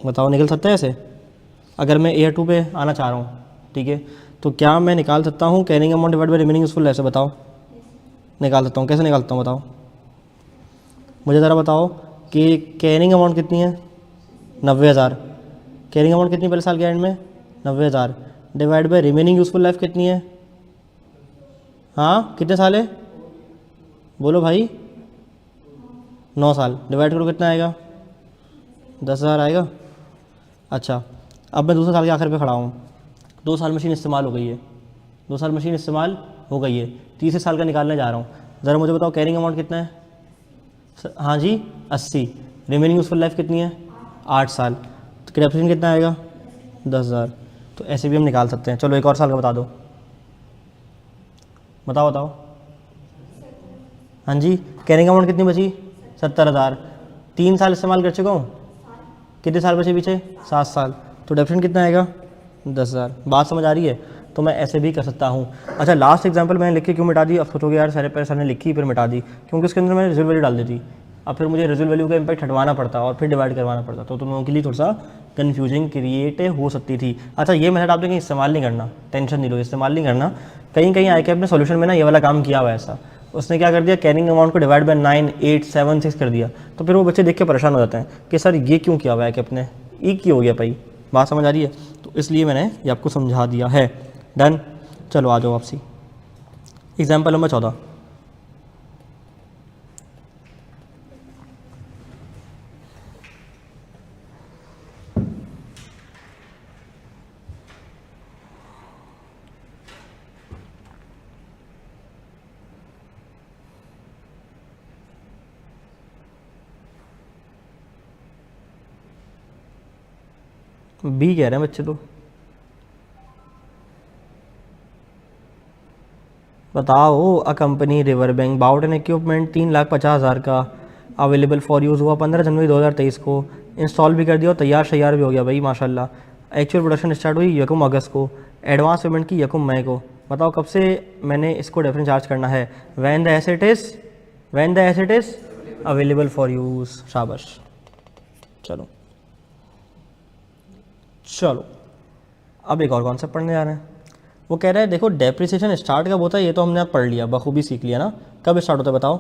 बताओ, निकल सकता है ऐसे? अगर मैं ईयर 2 पे आना चाह रहा हूँ, ठीक है, तो क्या मैं निकाल सकता हूँ carrying amount divide by remaining useful life से? बताओ, निकाल सकता हूँ। कैसे निकालता हूँ बताओ मुझे ज़रा बताओ कि कैरिंग अमाउंट कितनी है? 90,000। कैरिंग अमाउंट कितनी पहले साल के एंड में? 90,000 divide by remaining useful life कितनी है? हाँ, कितने साल है? बोलो भाई, 9 साल। डिवाइड करो, कितना आएगा? 10,000 आएगा। अच्छा, अब मैं दूसरे साल के आखिर पे खड़ा हूँ, 2 साल मशीन इस्तेमाल हो गई है, 2 साल मशीन इस्तेमाल हो गई है, तीसरे साल का निकालने जा रहा हूँ। ज़रा मुझे बताओ कैरिंग अमाउंट कितना है? हाँ जी, 80। रिमेनिंग यूज़फुल लाइफ कितनी है? 8 साल। तो डेप्रिसिएशन कितना आएगा? 10,000। तो ऐसे भी हम निकाल सकते हैं। चलो एक और साल का बता दो, बताओ बताओ। हाँ जी, कैरिंग अमाउंट कितनी बची? 70,000। 3 साल इस्तेमाल कर चुका हूँ, कितने साल बचे पीछे? 7 साल। तो डेफिनेट कितना आएगा? 10,000। बात समझ आ रही है? तो मैं ऐसे भी कर सकता हूँ। अच्छा, लास्ट एग्जांपल मैंने लिख के क्यों मिटा दी? अब सोचोगे यार सारे पैसे ने लिखी फिर मिटा दी, क्योंकि उसके अंदर मैंने रिजल्ट वैल्यू डाल दी थी। अब फिर मुझे रिजल्ट वैल्यू का इंपैक्ट हटवाना पड़ता और फिर डिवाइड करवाना पड़ता, तो तुम लोगों के लिए थोड़ा सा कन्फ्यूजिंग क्रिएट हो सकती थी। अच्छा, ये मेथड आपने कहीं इस्तेमाल नहीं करना, टेंशन नहीं लो, इस्तेमाल नहीं करना। कहीं कहीं आई कैप ने सोल्यूशन में ना ये वाला काम किया हुआ है ऐसा। उसने क्या कर दिया, कैरिंग अमाउंट को डिवाइड बाय 9, 8, 7, 6 कर दिया। तो फिर वो बच्चे देख के परेशान हो जाते हैं कि सर ये क्यों किया हुआ है कैप ने, ई क्यों हो गया भाई। बात समझ आ रही है? तो इसलिए मैंने ये आपको समझा दिया है। डन। चलो आ जाओ वापसी। Example number 14। बी कह रहे हैं बच्चे तो। बताओ, a company river bank bought an equipment 3,50,000 का अवेलेबल फॉर यूज़ हुआ 15 जनवरी 2023 को। इंस्टॉल भी कर दिया और तैयार शैयार भी हो गया भाई माशाल्लाह। एक्चुअल प्रोडक्शन स्टार्ट हुई यकम अगस्त को, एडवांस पेमेंट की यकम मई को। बताओ कब से मैंने इसको डेफिनेट चार्ज करना है? When the asset is available for use. शाबाश। चलो चलो अब एक और कॉन्सेप्ट पढ़ने जा रहे हैं। वो कह रहा है देखो डेप्रिसिएशन स्टार्ट कब होता है, ये तो हमने आप पढ़ लिया, बखूबी सीख लिया ना। कब स्टार्ट होता है बताओ?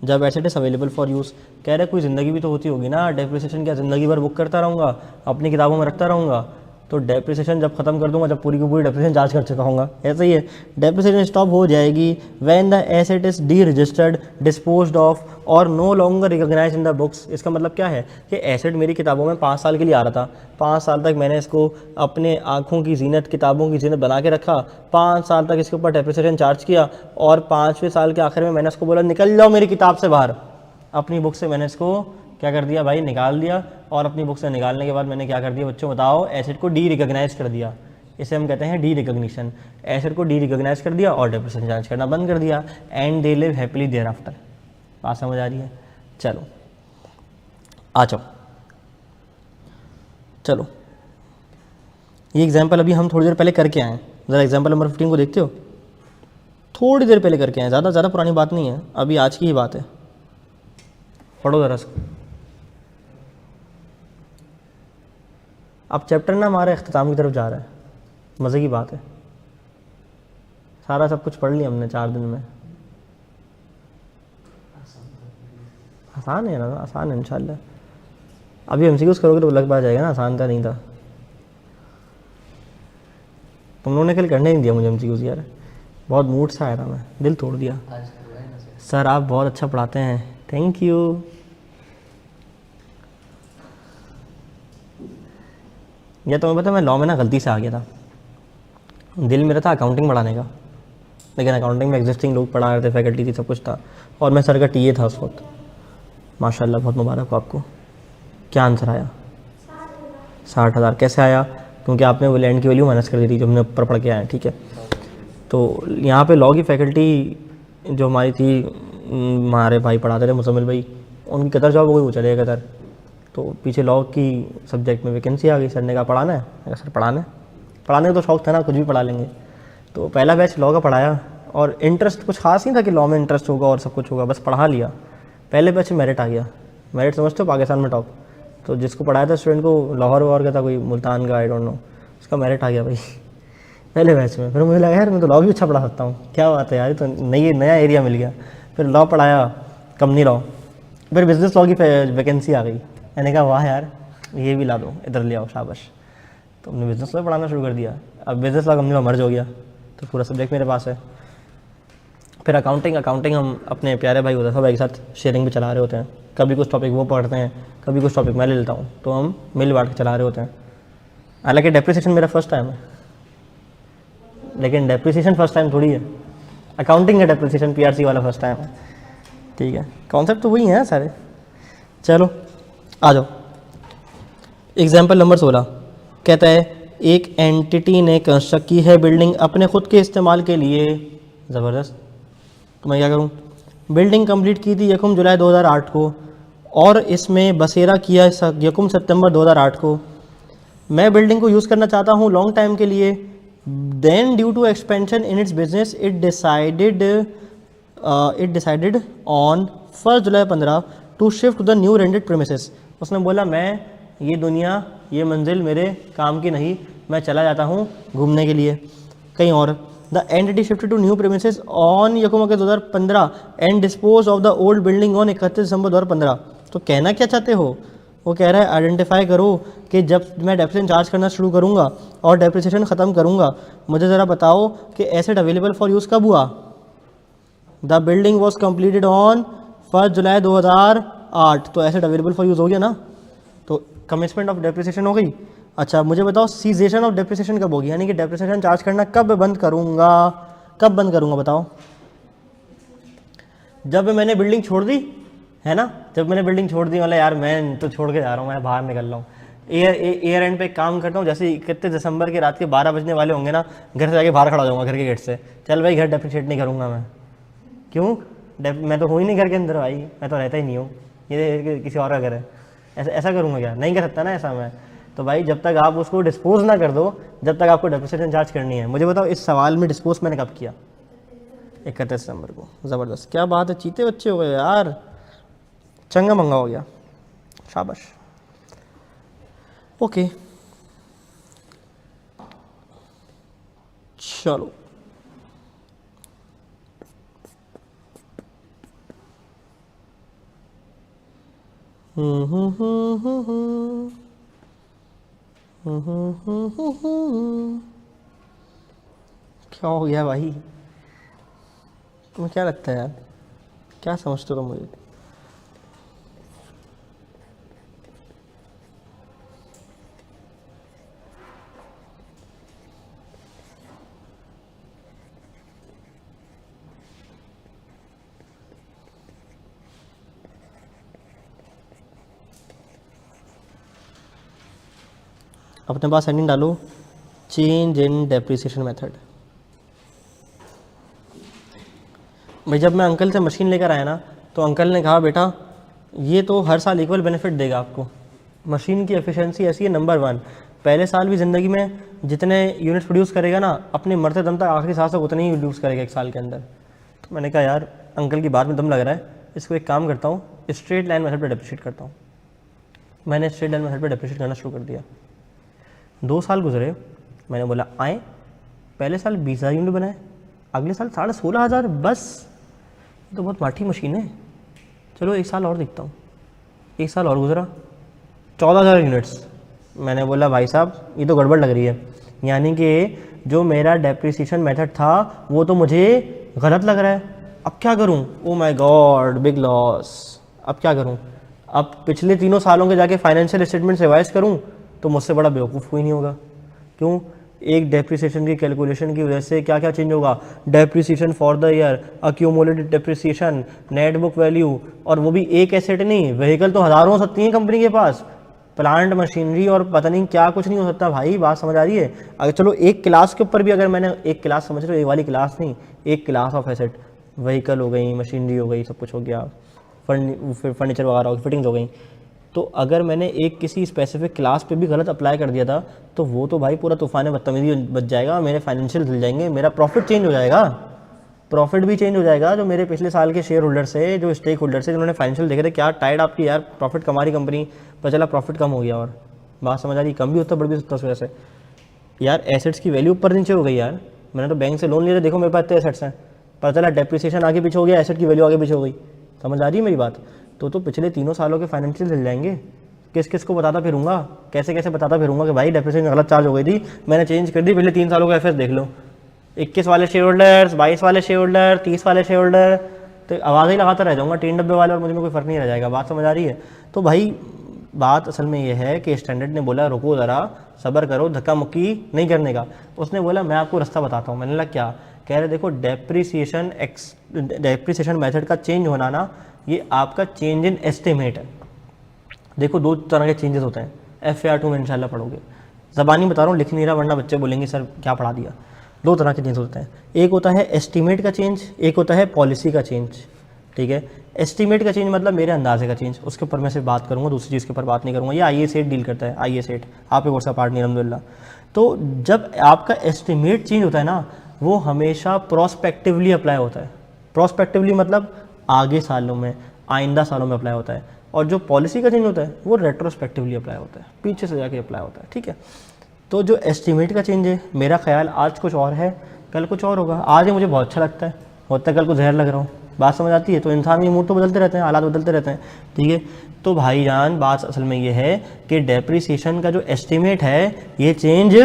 जब asset is available for use. कह रहा है कोई ज़िंदगी भी तो होती होगी ना, डेप्रिसिएशन क्या ज़िंदगी भर बुक करता रहूँगा, अपनी किताबों में रखता रहूँगा? तो डेप्रिसिएशन जब खत्म कर दूंगा, जब पूरी की पूरी डेप्रिसिएशन चार्ज कर चुका हूँगा। ऐसा ही है, डेप्रिसिएशन स्टॉप हो जाएगी when the asset is deregistered, disposed of और no longer recognise in the books. इसका मतलब क्या है कि एसेट मेरी किताबों में 5 साल के लिए आ रहा था, 5 साल तक मैंने इसको अपने आँखों की जीनत, किताबों की जीनत बना के रखा, 5 साल तक इसके ऊपर डेप्रिसिएशन चार्ज किया, और 5वें साल के आखिर में मैंने उसको बोला निकल जाओ मेरी किताब से बाहर। अपनी बुक से मैंने इसको क्या कर दिया भाई, निकाल दिया। और अपनी बुक से निकालने के बाद मैंने क्या कर दिया बच्चों बताओ? एसेट को डी रिकॉग्नाइज कर दिया। इसे हम कहते हैं डी रिकॉग्निशन। एसेट को डी रिकॉग्नाइज कर दिया और डेप्रिसिएशन चार्ज करना बंद कर दिया। And they live happily thereafter. बात समझ आ रही है? चलो आ जाओ। चलो ये एग्जाम्पल अभी हम थोड़ी देर पहले करके आए हैं। ज़रा एग्जाम्पल नंबर 15 को देखते हो? थोड़ी देर पहले करके आए, ज़्यादा पुरानी बात नहीं है, अभी आज की ही बात है। पढ़ो ज़रा इसको। अब चैप्टर ना हमारे अख्ताम की तरफ जा रहा है, मज़े की बात है। सारा सब कुछ पढ़ लिया हमने 4 दिन में। आसान है ना? आसान है इंशाल्लाह। अभी एमसीक्यूज़ करोगे तो लग पा जाएगा ना, आसान था नहीं था। तुम लोगों ने कल करने नहीं दिया मुझे एमसीक्यूज़ यार, बहुत मूड सा आया था, मैं दिल तोड़ दिया। सर आप बहुत अच्छा पढ़ाते हैं, थैंक यू। या तुम्हें पता मैं लॉ में ना गलती से आ गया था। दिल मेरा था अकाउंटिंग पढ़ाने का, लेकिन अकाउंटिंग में एग्जिस्टिंग लोग पढ़ा रहे थे, फैकल्टी थी, सब कुछ था, और मैं सर का टीए था उस वक्त। माशाल्लाह बहुत मुबारक हो आपको। क्या आंसर आया? 60,000। कैसे आया? क्योंकि आपने वो लैंड की वैल्यू माइनस कर दी थी जो हमने ऊपर पढ़ के आए, ठीक है। तो यहाँ पे लॉ की फैकल्टी जो हमारी थी, हमारे भाई पढ़ाते थे मुसम्मिल भाई, उनकी कतर जॉब हो गई, वो चले गए कतर। तो पीछे लॉ की सब्जेक्ट में वैकेंसी आ गई। सर ने कहा पढ़ाना है? मैं कहा सर पढ़ाने का तो शौक था ना, कुछ भी पढ़ा लेंगे। तो पहला बैच लॉ का पढ़ाया, और इंटरेस्ट कुछ खास नहीं था कि लॉ में इंटरेस्ट होगा और सब कुछ होगा, बस पढ़ा लिया। पहले बैच में मेरिट आ गया। मेरिट समझते हो, पाकिस्तान में टॉप। तो जिसको पढ़ाया था स्टूडेंट को लाहौर वॉर का था, कोई मुल्तान का, आई डोंट नो, उसका मेरिट आ गया भाई पहले बैच में। फिर मुझे लगा यार मैं तो लॉ भी अच्छा पढ़ा सकता हूँ, क्या बात है यार, तो नया एरिया मिल गया। फिर लॉ पढ़ाया, कंपनी लॉ। फिर बिजनेस लॉ की वैकेंसी आ गई। मैंने कहा वाह यार, ये भी ला दो, इधर ले आओ, शाबाश। तो हमने बिजनेस लॉ पढ़ाना शुरू कर दिया। अब बिजनेस लॉ कंपनी लॉ मर्ज हो गया, तो पूरा सब्जेक्ट मेरे पास है। फिर अकाउंटिंग हम अपने प्यारे भाई होता है, सब एक साथ शेयरिंग पे चला रहे होते हैं। कभी कुछ टॉपिक वो पढ़ते हैं, कभी कुछ टॉपिक मैं ले लेता हूँ, तो हम मिल बांट के चला रहे होते हैं। हालांकि डेप्रिसिएशन मेरा फर्स्ट टाइम है, लेकिन डेप्रिसिएशन फर्स्ट टाइम थोड़ी है, अकाउंटिंग का डेप्रिसिएशन पीआरसी वाला फर्स्ट टाइम है, ठीक है। कॉन्सेप्ट तो वही है सारे। चलो आ जाओ। एग्जाम्पल नंबर 16 कहता है एक एंटिटी ने कंस्ट्रक्ट की है बिल्डिंग अपने खुद के इस्तेमाल के लिए, ज़बरदस्त। तो मैं क्या करूँ, बिल्डिंग कंप्लीट की थी यकम जुलाई 2008 को और इसमें बसेरा किया यकम सितंबर 2008 को। मैं बिल्डिंग को यूज़ करना चाहता हूँ लॉन्ग टाइम के लिए। Then due to expansion in its business it decided on 1 July 15 to shift to the new rented premises. उसने बोला मैं ये दुनिया ये मंजिल मेरे काम की नहीं, मैं चला जाता हूँ घूमने के लिए कहीं और। The entity shifted to new premises on यकम अगस्त 2015 and dispose of the old building on 31 दिसंबर 2015। तो कहना क्या चाहते हो, वो कह रहा है आइडेंटिफाई करो कि जब मैं डेप्रिसिएशन चार्ज करना शुरू करूँगा और डेप्रिसिएशन ख़त्म करूँगा, मुझे ज़रा बताओ कि एसेट अवेलेबल फॉर यूज़ कब हुआ। The building was completed on 1 जुलाई 2008, तो एसेट अवेलेबल फॉर यूज़ हो गया ना, तो कमिटमेंट ऑफ डेप्रिसिएशन हो गई। अच्छा मुझे बताओ सीजेशन ऑफ डेप्रिसिएशन कब होगी, यानी कि डेप्रिसिएशन चार्ज करना कब बंद करूँगा, कब बंद करूँगा बताओ। जब मैंने बिल्डिंग छोड़ दी है ना, जब मैंने बिल्डिंग छोड़ दी, मतलब यार मैं तो छोड़ के जा रहा हूँ, मैं बाहर निकल रहा हूँ, एयर एंड पे काम करता हूँ। जैसे 31 दिसंबर के रात के 12 बजने वाले होंगे ना, घर से जाके बाहर खड़ा हो जाऊँगा घर के गेट से, चल भाई घर डेप्रिशिएट नहीं करूँगा मैं। क्यों, मैं तो हूँ ही नहीं घर के अंदर भाई, मैं तो रहता ही नहीं हूँ, ये किसी और का घर है, ऐसा करूँगा क्या, नहीं कर सकता ना ऐसा मैं। तो भाई जब तक आप उसको डिस्पोज ना कर दो, जब तक आपको डेप्रिसिएशन चार्ज करनी है। मुझे बताओ इस सवाल में डिस्पोज मैंने कब किया, 31 दिसंबर को। ज़बरदस्त, क्या बात है, चीते बच्चे हो गए यार, चंगा मंगा हो गया, शाबाश। ओके चलो, क्या हो गया भाई, तुम्हें क्या लगता है यार, क्या समझते हो तुम मुझे। अपने पास हेडिंग डालो, चेंज इन डेप्रिसिएशन मेथड। भाई जब मैं अंकल से मशीन लेकर आया ना, तो अंकल ने कहा बेटा ये तो हर साल इक्वल बेनिफिट देगा आपको, मशीन की एफिशिएंसी ऐसी है नंबर 1, पहले साल भी ज़िंदगी में जितने यूनिट्स प्रोड्यूस करेगा ना, अपने मरते दम तक आखिरी सांस तक उतने ही प्रोड्यूस करेगा एक साल के अंदर। तो मैंने कहा यार अंकल की बात में दम लग रहा है, इसको एक काम करता हूँ, स्ट्रेट लाइन मेथड पर डेप्रिशिएट करता हूँ। मैंने स्ट्रेट लाइन मेथड पर डेप्रिशिएट करना शुरू कर दिया। 2 साल गुजरे, मैंने बोला आए, पहले साल 20,000 यूनिट बनाए, अगले साल 16,500, बस ये तो बहुत माठी मशीन है, चलो एक साल और देखता हूँ। एक साल और गुजरा, 14,000 यूनिट्स। मैंने बोला भाई साहब ये तो गड़बड़ लग रही है, यानी कि जो मेरा डेप्रिसिएशन मेथड था वो तो मुझे गलत लग रहा है, अब क्या करूँ। Oh my God, big loss, अब क्या करूँ। अब पिछले 3 सालों के जाके फाइनेंशियल स्टेटमेंट रिवाइज करूँ तो मुझसे बड़ा बेवकूफ़ कोई नहीं होगा। क्यों, एक डेप्रिसिएशन की कैलकुलेशन की वजह से क्या क्या चेंज होगा, depreciation for the year, accumulated depreciation, net book value, और वो भी एक एसेट नहीं, व्हीकल तो हज़ारों हो सकती हैं कंपनी के पास, प्लांट मशीनरी और पता नहीं क्या कुछ नहीं हो सकता भाई, बात समझ आ रही है। अगर चलो एक क्लास के ऊपर भी अगर मैंने एक क्लास समझ रहे हो, एक वाली क्लास नहीं, एक क्लास ऑफ एसेट, व्हीकल हो गई, मशीनरी हो गई, सब कुछ हो गया, फर्नीचर वगैरह हो गई, फिटिंग्स हो गई, तो अगर मैंने एक किसी स्पेसिफिक क्लास पे भी गलत अप्लाई कर दिया था तो वो तो भाई पूरा तूफान बदतमीजी बच जाएगा, मेरे फाइनेंशियल हिल जाएंगे, मेरा प्रॉफिट चेंज हो जाएगा, प्रॉफिट भी चेंज हो जाएगा। जो मेरे पिछले साल के शेयर होल्डर से, जो स्टेक होल्डर से, जिन्होंने फाइनेंशियल देखे थे, क्या टाइड आपकी यार, प्रॉफिट कमा रही कंपनी, पर चला प्रॉफिट कम हो गया, और बात समझ आ रही, कम भी होता बढ़ भी सकता उस वजह से। यार एसेट्स की वैल्यू ऊपर नीचे हो गई यार, मैंने तो बैंक से लोन लिया था, देखो मेरे पास इतने एसेट्स हैं, पता चला डेप्रिसिएशन आगे पीछे हो गया, एसेट की वैल्यू आगे पीछे हो गई, समझ आ रही है मेरी बात। तो पिछले 3 सालों के फाइनेंशियल हिल जाएंगे, किस किस को बताता फिरूंगा, कैसे कैसे बताता फिरूंगा कि भाई डेप्रिसिएशन गलत चार्ज हो गई थी, मैंने चेंज कर दी, पिछले 3 सालों का एफएस देख लो, 21 वाले शेयर होल्डर्स, 22 वाले शेयर होल्डर, 30 वाले शेयर होल्डर, तो आवाज़ ही लगाता रह जाऊँगा 3 डब्बे वाले, और मुझे में कोई फ़र्क नहीं रह जाएगा, बात समझ आ रही है। तो भाई बात असल में ये है कि स्टैंडर्ड ने बोला रुको ज़रा, सब्र करो, धक्का मुक्की नहीं करने का। उसने बोला मैं आपको रास्ता बताता हूँ। मैंने बोला क्या, कह रहे देखो डेप्रिसिएशन मेथड का चेंज होना ना, ये आपका चेंज इन एस्टिमेट है। देखो 2 तरह के चेंजेस होते हैं, FAR 2 में इंशाल्लाह पढ़ोगे। ज़बानी बता रहा हूँ, लिख नहीं रहा वरना बच्चे बोलेंगे सर क्या पढ़ा दिया। दो तरह के चेंज होते हैं, एक होता है एस्टीमेट का चेंज, एक होता है पॉलिसी का चेंज। ठीक है, एस्टीमेट का चेंज मतलब मेरे अंदाजे का चेंज, उसके ऊपर मैं सिर्फ बात करूँगा, दूसरी चीज़ के ऊपर बात नहीं करूँगा। ये आई ए सेट डील करता है, आई ए सेट आप एक वर्षा पार्ट नहीं अलहमदिल्ला। तो जब आपका एस्टीमेट चेंज होता है ना, वो हमेशा प्रोस्पेक्टिवली अप्लाई होता है। प्रोस्पेक्टिवली मतलब आगे सालों में, आइंदा सालों में अप्लाई होता है। और जो पॉलिसी का चेंज होता है वो रेट्रोस्पेक्टिवली अप्लाई होता है, पीछे से जाके अप्लाई होता है। ठीक है, तो जो एस्टीमेट का चेंज है, मेरा ख्याल आज कुछ और है, कल कुछ और होगा। आज ये मुझे बहुत अच्छा लगता है, होता है कल को जहर लग रहा हूँ। बात समझ आती है? तो इंसान के मूड तो बदलते रहते हैं, हालात बदलते रहते हैं। ठीक है, तो भाईजान बात असल में ये है कि डेप्रिसिएशन का जो एस्टीमेट है ये चेंज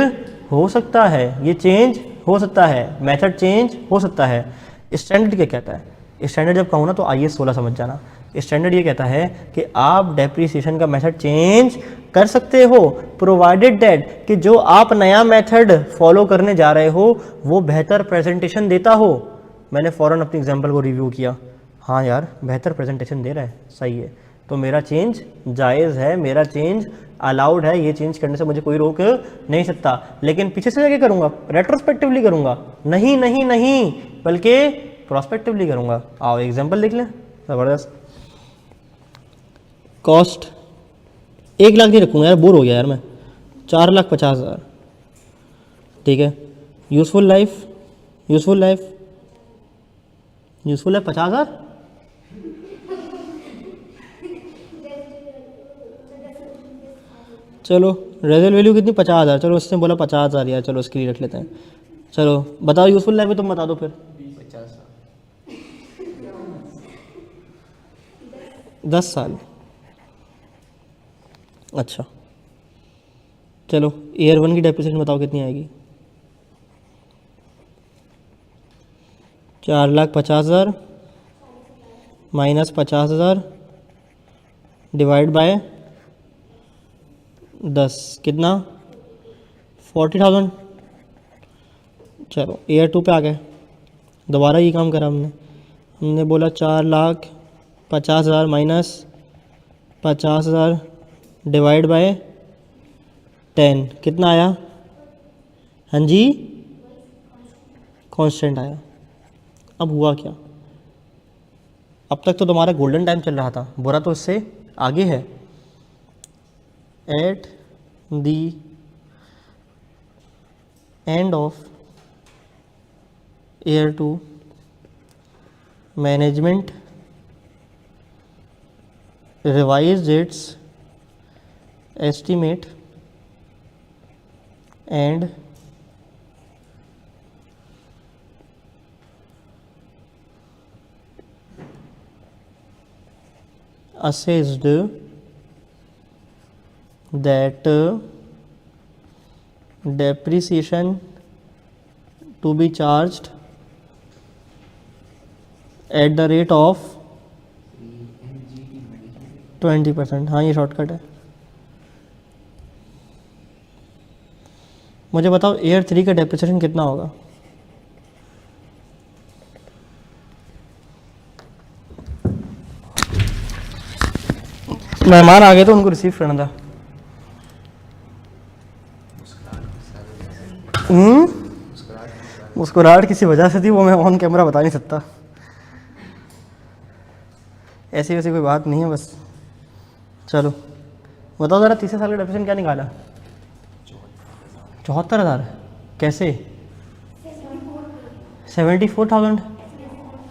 हो सकता है, ये चेंज हो सकता है, मेथड चेंज हो सकता है। स्टैंडर्ड क्या कहता है? स्टैंडर्ड जब कहूँ ना तो IAS 16 समझ जाना। स्टैंडर्ड ये कहता है कि आप डेप्रिसिएशन का मेथड चेंज कर सकते हो, प्रोवाइडेड दैट कि जो आप नया मेथड फॉलो करने जा रहे हो वो बेहतर प्रेजेंटेशन देता हो। मैंने फ़ौरन अपनी एग्जांपल को रिव्यू किया, हाँ यार बेहतर प्रेजेंटेशन दे रहा है, सही है, तो मेरा चेंज जायज़ है, मेरा चेंज अलाउड है, ये चेंज करने से मुझे कोई रोक नहीं सकता। लेकिन पीछे से जाके करूँगा, रेट्रोस्पेक्टिवली करूँगा, नहीं नहीं नहीं, बल्कि प्रोस्पेक्टिवली करूँगा। आओ एग्जाम्पल देख लें, ज़बरदस्त। कॉस्ट 1 लाख नहीं रखूँगा यार, बोर हो गया यार मैं, 4,50,000। ठीक है, useful life, useful life, useful life 50,000। चलो रेजल वैल्यू कितनी? 50,000। चलो उसने बोला 50,000 यार, चलो उसके लिए रख लेते हैं। चलो बताओ यूज़फुल लाइफ में, तुम बता दो फिर। 10 साल। अच्छा चलो ईयर 1 की डेप्रिसिएशन बताओ कितनी आएगी? 4,50,000 माइनस 50,000 डिवाइड बाय 10 कितना? 40,000। चलो ईयर 2 पे आ गए, दोबारा ये काम करा हमने बोला 4,50,000 माइनस 50,000 डिवाइड बाय 10 कितना आया? हाँ जी, कांस्टेंट आया। अब हुआ क्या? अब तक तो तुम्हारा गोल्डन टाइम चल रहा था, बुरा तो इससे आगे है। At the end of year 2 management revised its estimate and assessed that depreciation to be charged at the rate of 20%। हाँ ये शॉर्टकट है। मुझे बताओ ईयर 3 का डेप्रिसिएशन कितना होगा? मेहमान आ गए तो उनको रिसीव करना था। मुस्कुराहट किसी वजह से थी, वो मैं ऑन कैमरा बता नहीं सकता। ऐसी वैसी कोई बात नहीं है बस। चलो बताओ ज़रा, तीसरे साल का डेप्रिसिएशन क्या निकाला? 74,000। कैसे? 74,000।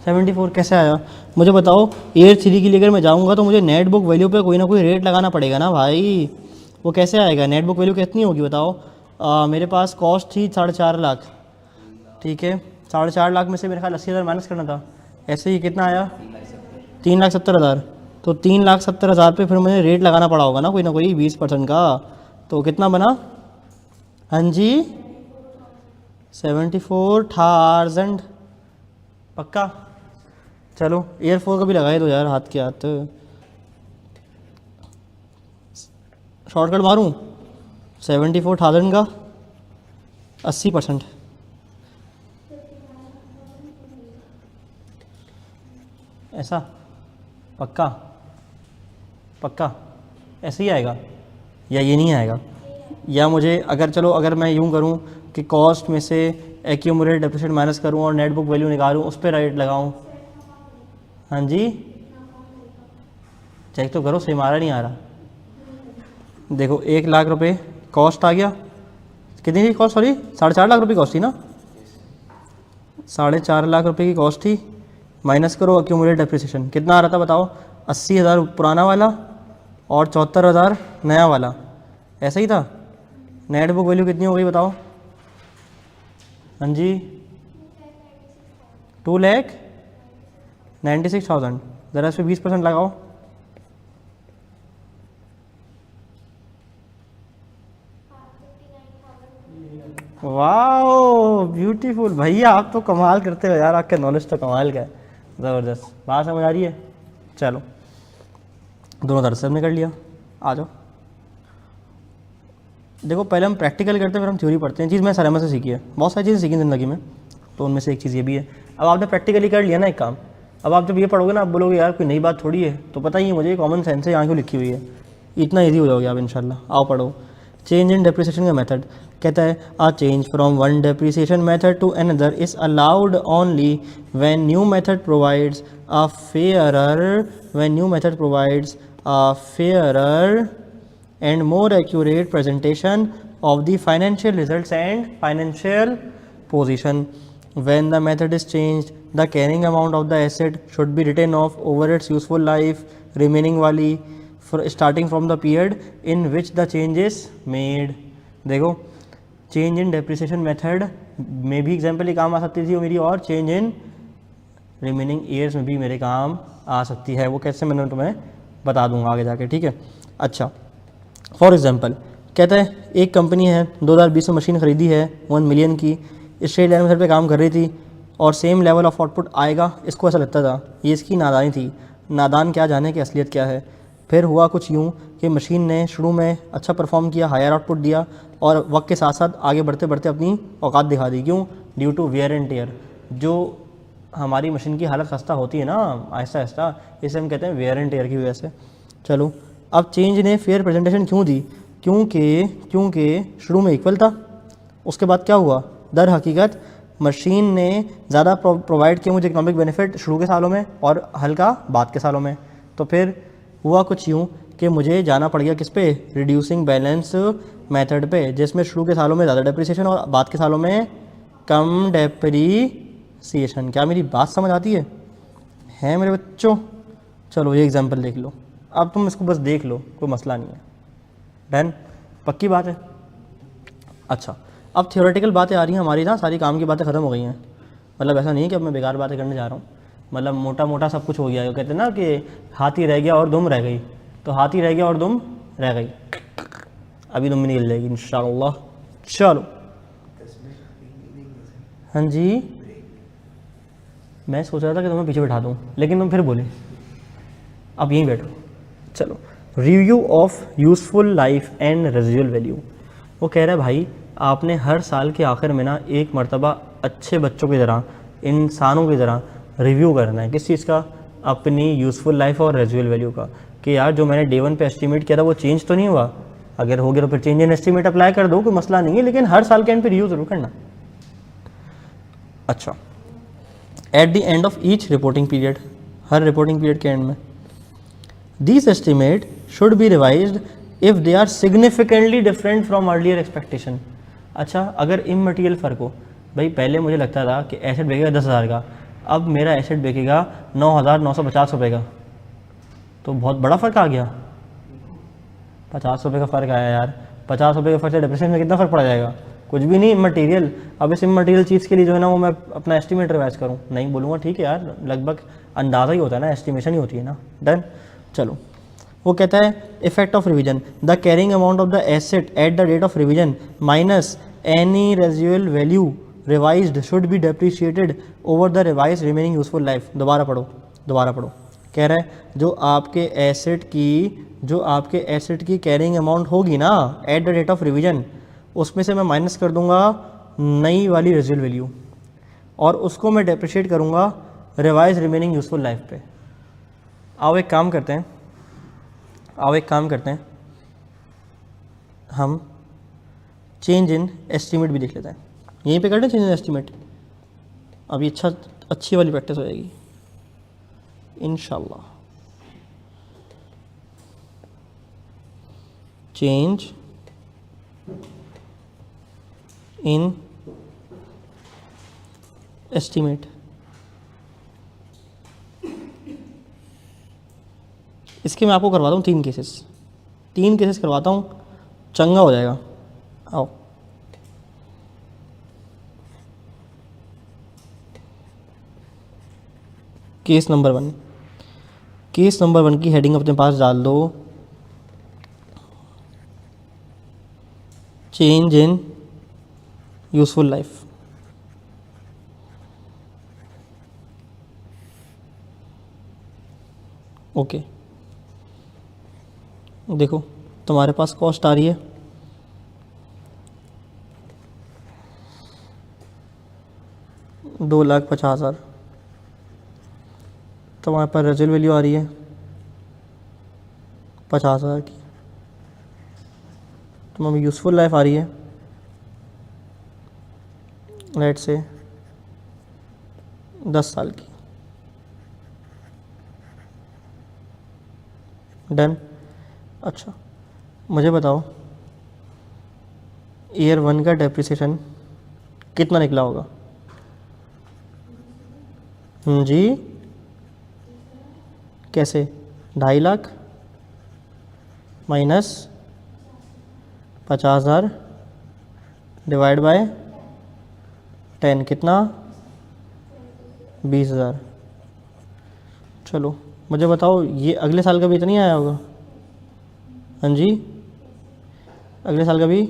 74 कैसे आया मुझे बताओ? ईयर 3 के लिए अगर मैं जाऊंगा तो मुझे नेट बुक वैल्यू पे कोई ना कोई रेट लगाना पड़ेगा ना भाई। वो कैसे आएगा? नेट बुक वैल्यू कितनी होगी बताओ? मेरे पास कॉस्ट थी 4.5 लाख। ठीक है, 4.5 लाख में से मेरे ख्याल 80,000 माइनस करना था। ऐसे ही कितना आया? 3,70,000। तो 3,70,000 पे फिर मुझे रेट लगाना पड़ा होगा ना कोई 20% का। तो कितना बना? हाँ जी 74,000 पक्का। चलो ईयर 4 का भी लगाए दो यार हाथ के हाथ। शॉर्टकट मारूं? 74,000 का 80%। ऐसा पक्का? पक्का ऐसे ही आएगा या ये नहीं आएगा? या मुझे अगर चलो अगर मैं यूँ करूँ कि कॉस्ट में से एक्यूमुलेटेड डेप्रिसिएशन माइनस करूँ और नेट बुक वैल्यू निकालूँ, उस पर रेट लगाऊँ। हाँ जी, चेक तो करो, सही मारा नहीं आ रहा। देखो 1 लाख रुपए कॉस्ट आ गया, कितनी थी कॉस्ट, सॉरी 4.5 लाख रुपए कॉस्ट थी ना, 4.5 लाख रुपए की कॉस्ट थी, माइनस करो एक्यूमुलेटेड डेप्रिसिएशन, कितना आ रहा था बताओ, 80,000 पुराना वाला और 74,000 नया वाला, ऐसा ही था। नेट बुक वैल्यू कितनी हो गई बताओ। हाँ जी, 2,96,000, ज़रा इस पर 20% लगाओ। वाओ ब्यूटीफुल, भैया आप तो कमाल करते हो यार, आपका नॉलेज तो कमाल का है, ज़बरदस्त। बात समझ आ रही है। चलो दोनों तरफ से हमने कर लिया, आ जाओ। देखो पहले हम प्रैक्टिकल करते हैं फिर हम थ्योरी पढ़ते हैं। चीज़ मैं सरेमा से सीखी है, बहुत सारी चीज़ें सीखी ज़िंदगी में, तो उनमें से एक चीज़ ये भी है। अब आपने प्रैक्टिकली कर लिया ना एक काम, अब आप जब ये पढ़ोगे ना आप बोलोगे यार कोई नई बात थोड़ी है, तो पता ही है मुझे, कॉमन सेंस है, यहाँ क्यों लिखी हुई है, इतना ईजी हो जाओगे आप इंशाल्लाह। आओ पढ़ो। चेंज इन डेप्रिसिएशन का मेथड कहता है a change from one depreciation method to another is allowed only when new method provides a fairer and more accurate presentation of the financial results and financial position. When the method is changed, the carrying amount of the asset should be written off over its useful life remaining वाली starting from the period in which the change is made. देखो change in depreciation method में भी example ही काम आ सकती थी मेरी, और change in remaining years में भी मेरे काम आ सकती है। वो कैसे मैंने तुम्हें बता दूंगा आगे जाके, ठीक है। अच्छा, फॉर एग्जांपल कहता है एक कंपनी है 2020 में मशीन ख़रीदी है 1 मिलियन की, स्ट्रेट लाइन मेथड पे काम कर रही थी और सेम लेवल ऑफ आउटपुट आएगा, इसको ऐसा लगता था। ये इसकी नादानी थी, नादान क्या जाने कि असलियत क्या है। फिर हुआ कुछ यूँ कि मशीन ने शुरू में अच्छा परफॉर्म किया, हायर आउटपुट दिया, और वक्त के साथ साथ आगे बढ़ते बढ़ते अपनी औकात दिखा दी। क्यों? Due to wear and tear. जो हमारी मशीन की हालत खस्ता होती है ना आहिस्ता आहिस्ता, इसे हम कहते हैं वेयर एंड टेयर की वजह से। चलो अब चेंज ने फेयर प्रेजेंटेशन क्यों दी? क्योंकि शुरू में इक्वल था, उसके बाद क्या हुआ, दर हकीकत मशीन ने ज़्यादा प्रोवाइड किया मुझे इकोनॉमिक बेनिफिट शुरू के सालों में और हल्का बाद के सालों में। तो फिर हुआ कुछ यूँ कि मुझे जाना पड़ गया किस पे, रिड्यूसिंग बैलेंस मेथड पे, जिसमें शुरू के सालों में ज़्यादा डेप्रिसिएशन और बाद के सालों में कम डेप्रिसिएशन। क्या मेरी बात समझ आती है मेरे बच्चों? चलो ये एग्जांपल देख लो, अब तुम इसको बस देख लो, कोई मसला नहीं है। डन, पक्की बात है। अच्छा, अब थियोरेटिकल बातें आ रही हैं हमारी ना, सारी काम की बातें ख़त्म हो गई हैं। मतलब ऐसा नहीं है कि अब मैं बेकार बातें करने जा रहा हूँ, मतलब मोटा मोटा सब कुछ हो गया है। कहते हैं ना कि हाथी रह गया और दुम रह गई, तो हाथी रह गया और दुम रह गई, अभी दुम निकल जाएगी इंशाअल्लाह। चलो हाँ जी, मैं सोच रहा था कि तुम्हें पीछे बैठा दूँ, लेकिन तुम फिर बोले अब यहीं बैठो। चलो, review of useful life and residual value. वो कह रहा है भाई आपने हर साल के आखिर में ना एक मर्तबा अच्छे बच्चों की तरह, इंसानों की तरह रिव्यू करना है। किस चीज़ का? अपनी यूज़फुल लाइफ और रेजिडुअल वैल्यू का, कि यार जो मैंने डे 1 पे एस्टिमेट किया था वो चेंज तो नहीं हुआ। अगर हो गया तो फिर चेंज इन एस्टिमेट अप्लाई कर दो, कोई मसला नहीं है, लेकिन हर साल के एंड पे रिव्यू जरूर करना। अच्छा, at the end of each reporting period, her reporting period के एंड में these estimate should be revised if they are significantly different from earlier expectation। अच्छा, अगर इमटेरियल फ़र्क हो, भाई पहले मुझे लगता था कि एसेट बिकेगा 10,000 का, अब मेरा एसेट बिकेगा 9,950 रुपये का, तो बहुत बड़ा फ़र्क आ गया। 50 रुपये का फ़र्क आया यार, 50 रुपये के फ़र्क से डिप्रेशन में कितना फ़र्क पड़ जाएगा? कुछ भी नहीं, इमटेरियल। अब इस इमटेरियल चीज़ के लिए जो है ना वो मैं अपना एस्टिमेट रिवाइज करूँ, नहीं बोलूँगा, ठीक है यार, लगभग अंदाज़ा ही होता है ना, एस्टिमेशन ही होती है ना। डन। चलो, वो कहता है effect of revision, the carrying amount of the asset at the date of revision minus any residual value revised should be depreciated over the revise remaining useful life. दोबारा पढ़ो। कह रहा है जो आपके एसेट की कैरिंग अमाउंट होगी ना at the date of revision, उसमें से मैं माइनस कर दूंगा नई वाली रेजिडुअल वैल्यू, और उसको मैं डेप्रिशिएट करूंगा रिवाइज रिमेनिंग यूजफुल लाइफ पे। आओ एक काम करते हैं, हम चेंज इन एस्टीमेट भी देख लेते हैं, यहीं पे करते हैं चेंज इन एस्टीमेट। अभी अच्छी वाली प्रैक्टिस हो जाएगी इंशाल्लाह। चेंज इन एस्टीमेट, इसके मैं आपको करवाता हूँ 3 केसेस करवाता हूँ, चंगा हो जाएगा। आओ केस नंबर 1 की हेडिंग अपने पास डाल दो, change in useful life. Okay देखो तुम्हारे पास कॉस्ट आ रही है 2,50,000, तुम्हारे पास रेजल वैल्यू आ रही है 50,000 की, तुम्हारी यूज़फुल लाइफ आ रही है लेट से 10 साल की। डन। अच्छा मुझे बताओ ईयर 1 का डेप्रिसिएशन कितना निकला होगा? जी कैसे? 2.5 लाख माइनस 50,000 डिवाइड बाय 10 कितना? 20,000। चलो मुझे बताओ ये अगले साल का भी इतना ही आया होगा? हाँ जी अगले साल का भी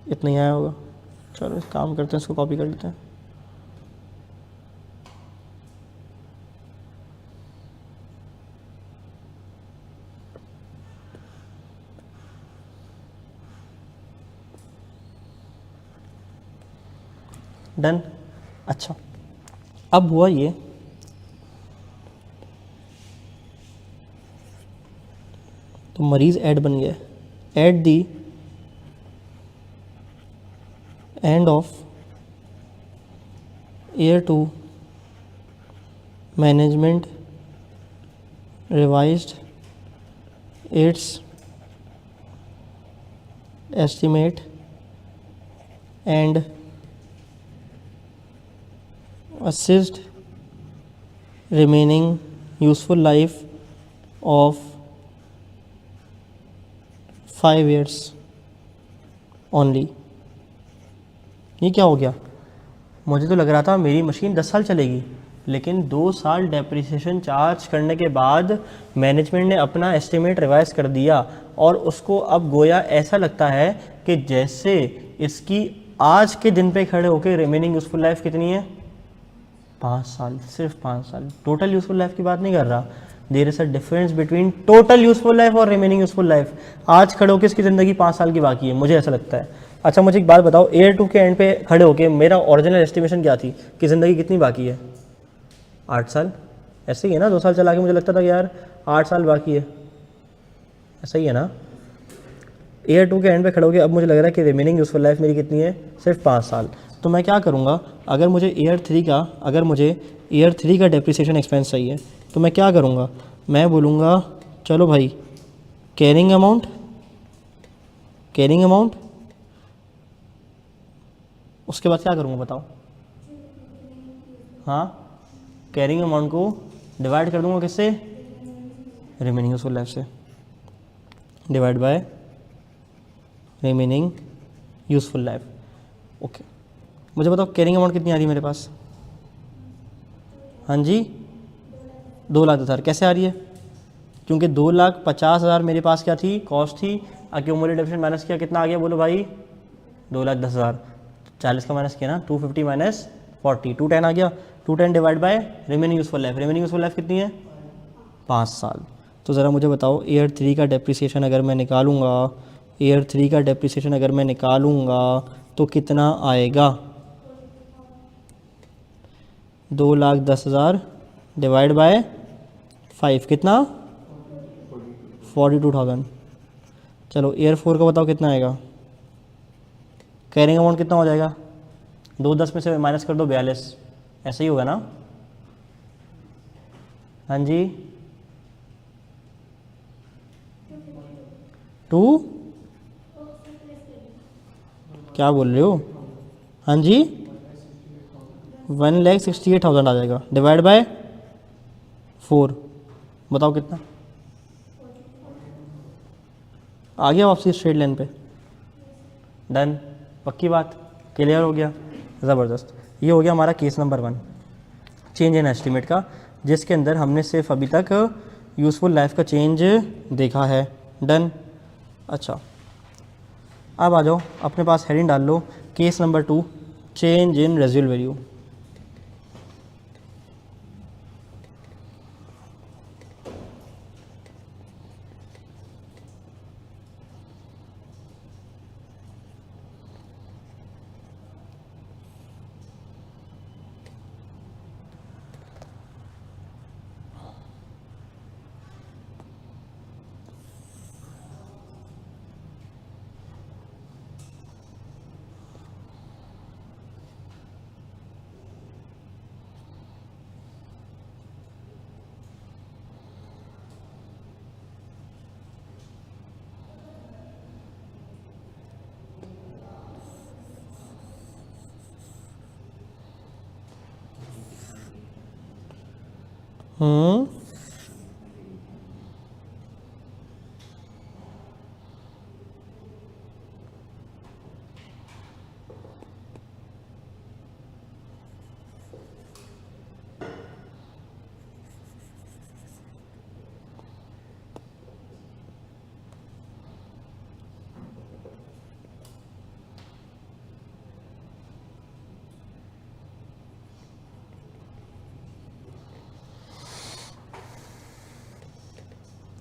इतना ही आया होगा। चलो एक काम करते हैं, इसको कॉपी कर लेते हैं। डन। अच्छा अब हुआ ये, तो मरीज़ ऐड बन गया। At the end of year 2 management revised it's estimate and assessed remaining useful life of 5 years only। ये क्या हो गया? मुझे तो लग रहा था मेरी मशीन 10 साल चलेगी, लेकिन 2 साल डेप्रिसिएशन चार्ज करने के बाद मैनेजमेंट ने अपना एस्टिमेट रिवाइज कर दिया और उसको अब गोया ऐसा लगता है कि जैसे इसकी आज के दिन पे खड़े होकर रिमेनिंग यूजफुल लाइफ कितनी है? 5 साल, सिर्फ 5 साल। टोटल यूजफुल लाइफ की बात नहीं कर रहा। There is a difference between total useful life और रिमेनिंग यूजफुल लाइफ। आज खड़े होकर इसकी ज़िंदगी 5 साल की बाकी है, मुझे ऐसा लगता है। अच्छा मुझे एक बात बताओ, ईयर 2 के एंड पे खड़े होकर मेरा ओरिजिनल एस्टिमेशन क्या थी कि ज़िंदगी कितनी बाकी है? 8 साल। ऐसे ही है ना? 2 साल चला के मुझे लगता था कि यार 8 साल बाकी है, ऐसा ही है ना? ईयर 2 के एंड पे खड़े होकर अब मुझे लग रहा है कि रिमेनिंग यूजफुल लाइफ मेरी कितनी है? सिर्फ 5 साल। तो मैं क्या करूँगा, अगर मुझे ईयर 3 का डेप्रिसिएशन एक्सपेंस चाहिए तो मैं क्या करूँगा? मैं बोलूँगा चलो भाई कैरिंग अमाउंट, उसके बाद क्या करूँगा बताओ? हाँ कैरिंग अमाउंट को डिवाइड कर दूँगा किससे? रिमेनिंग यूजफुल लाइफ से, divide by remaining useful life. Okay मुझे बताओ कैरिंग अमाउंट कितनी आ रही है मेरे पास? हाँ जी 2,10,000। कैसे आ रही है? क्योंकि 2,50,000 मेरे पास क्या थी? कॉस्ट थी। एक्यूमुलेटेड डेप्रिसिएशन माइनस किया, कितना आ गया बोलो भाई? 2,10,000। 40 का माइनस किया ना, 250 माइनस 40, 210 आ गया। 210 divide by remaining useful life. Remaining useful life कितनी है? 5 साल। तो ज़रा मुझे बताओ ईयर 3 का डेप्रिसिएशन अगर मैं निकालूंगा तो कितना आएगा? 2,10,000 डिवाइड बाय 5 कितना? 42,000। चलो ईयर 4 का बताओ कितना आएगा? कैरिंग अमाउंट कितना हो जाएगा, 2 10 में से माइनस कर दो 42, ऐसे ही होगा ना। हाँ जी 2 क्या बोल रहे हो, हाँ जी 1,68,000 आ जाएगा, डिवाइड बाय 4, बताओ कितना आ गया वापसी स्ट्रेट लाइन पे। डन, पक्की बात, क्लियर हो गया, ज़बरदस्त। ये हो गया हमारा case number 1 change in estimate का, जिसके अंदर हमने सिर्फ अभी तक यूज़फुल लाइफ का चेंज देखा है। डन। अच्छा अब आ जाओ, अपने पास हेडिंग डाल लो case number 2 change in residual value.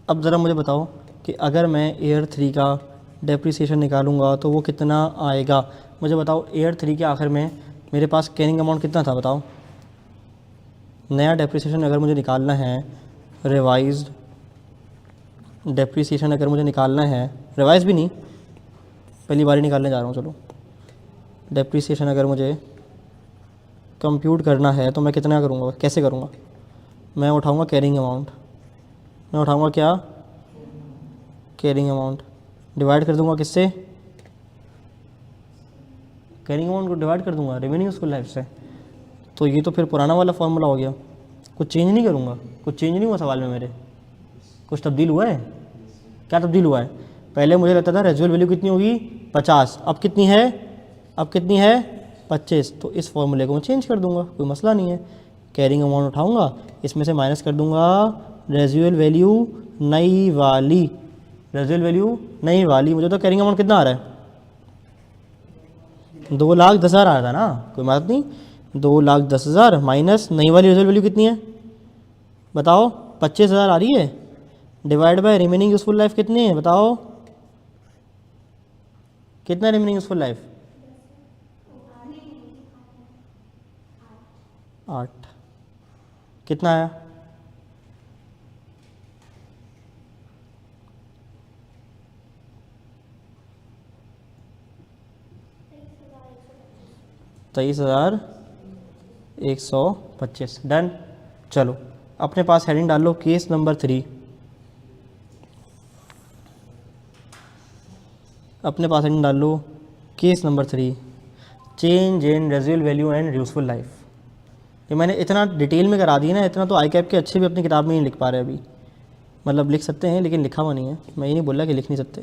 अब ज़रा मुझे बताओ कि अगर मैं ईयर 3 का डेप्रिसिएशन निकालूंगा तो वो कितना आएगा। मुझे बताओ ईयर 3 के आखिर में मेरे पास कैरिंग अमाउंट कितना था, बताओ। नया डेप्रिसिएशन अगर मुझे निकालना है, रिवाइज्ड डेप्रिसिएशन अगर मुझे निकालना है, रिवाइज भी नहीं, पहली बार ही निकालने जा रहा हूँ, चलो। डेप्रिसिएशन अगर मुझे कंप्यूट करना है तो मैं कितना करूँगा, कैसे करूँगा। मैं उठाऊँगा कैरिंग अमाउंट, मैं उठाऊँगा क्या, कैरिंग अमाउंट, डिवाइड कर दूँगा किससे, कैरिंग अमाउंट को डिवाइड कर दूँगा रिमेनिंग यूज़फुल लाइफ से। तो ये तो फिर पुराना वाला फार्मूला हो गया, कुछ चेंज नहीं करूँगा, कुछ चेंज नहीं हुआ सवाल में मेरे, कुछ तब्दील हुआ है, क्या तब्दील हुआ है। पहले मुझे लगता था रेजिडुअल वैल्यू कितनी होगी 50, अब कितनी है, अब कितनी है 25, तो इस फॉर्मूले को मैं चेंज कर दूंगा, कोई मसला नहीं है। कैरिंग अमाउंट उठाऊंगा, इसमें से माइनस कर दूंगा रेजिडुअल वैल्यू नई वाली, रेजिडुअल वैल्यू नई वाली। मुझे तो कैरिंग अमाउंट कितना आ रहा है, 2,10,000 आ रहा था ना, कोई बात नहीं, 2,10,000 माइनस नई वाली रेजिडुअल वैल्यू कितनी है बताओ, 25,000 आ रही है, divide by remaining useful life कितनी है बताओ, कितना रिमेनिंग यूजफुल लाइफ 8, कितना आया, $23,125। डन। चलो अपने पास हेडिंग डाल लो केस नंबर 3, अपने पास हेडिंग डाल लो case number 3 change in residual value and useful life. ये मैंने इतना डिटेल में करा दिया ना, इतना तो आई कैप के अच्छे भी अपनी किताब में नहीं लिख पा रहे अभी, मतलब लिख सकते हैं लेकिन लिखा हुआ नहीं है, मैं ये नहीं बोल रहा कि लिख नहीं सकते।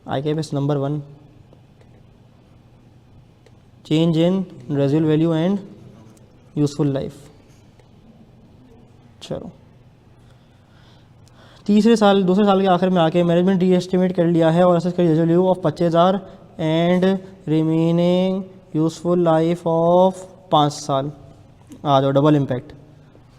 आई कैप इस number 1 change in residual value and useful life. चलो दूसरे साल के आखिर में आके मैनेजमेंट डी एस्टिमेट कर लिया है और असेस करी residual value of 25,000 and remaining useful life of 5 साल। आ जाओ डबल इम्पैक्ट,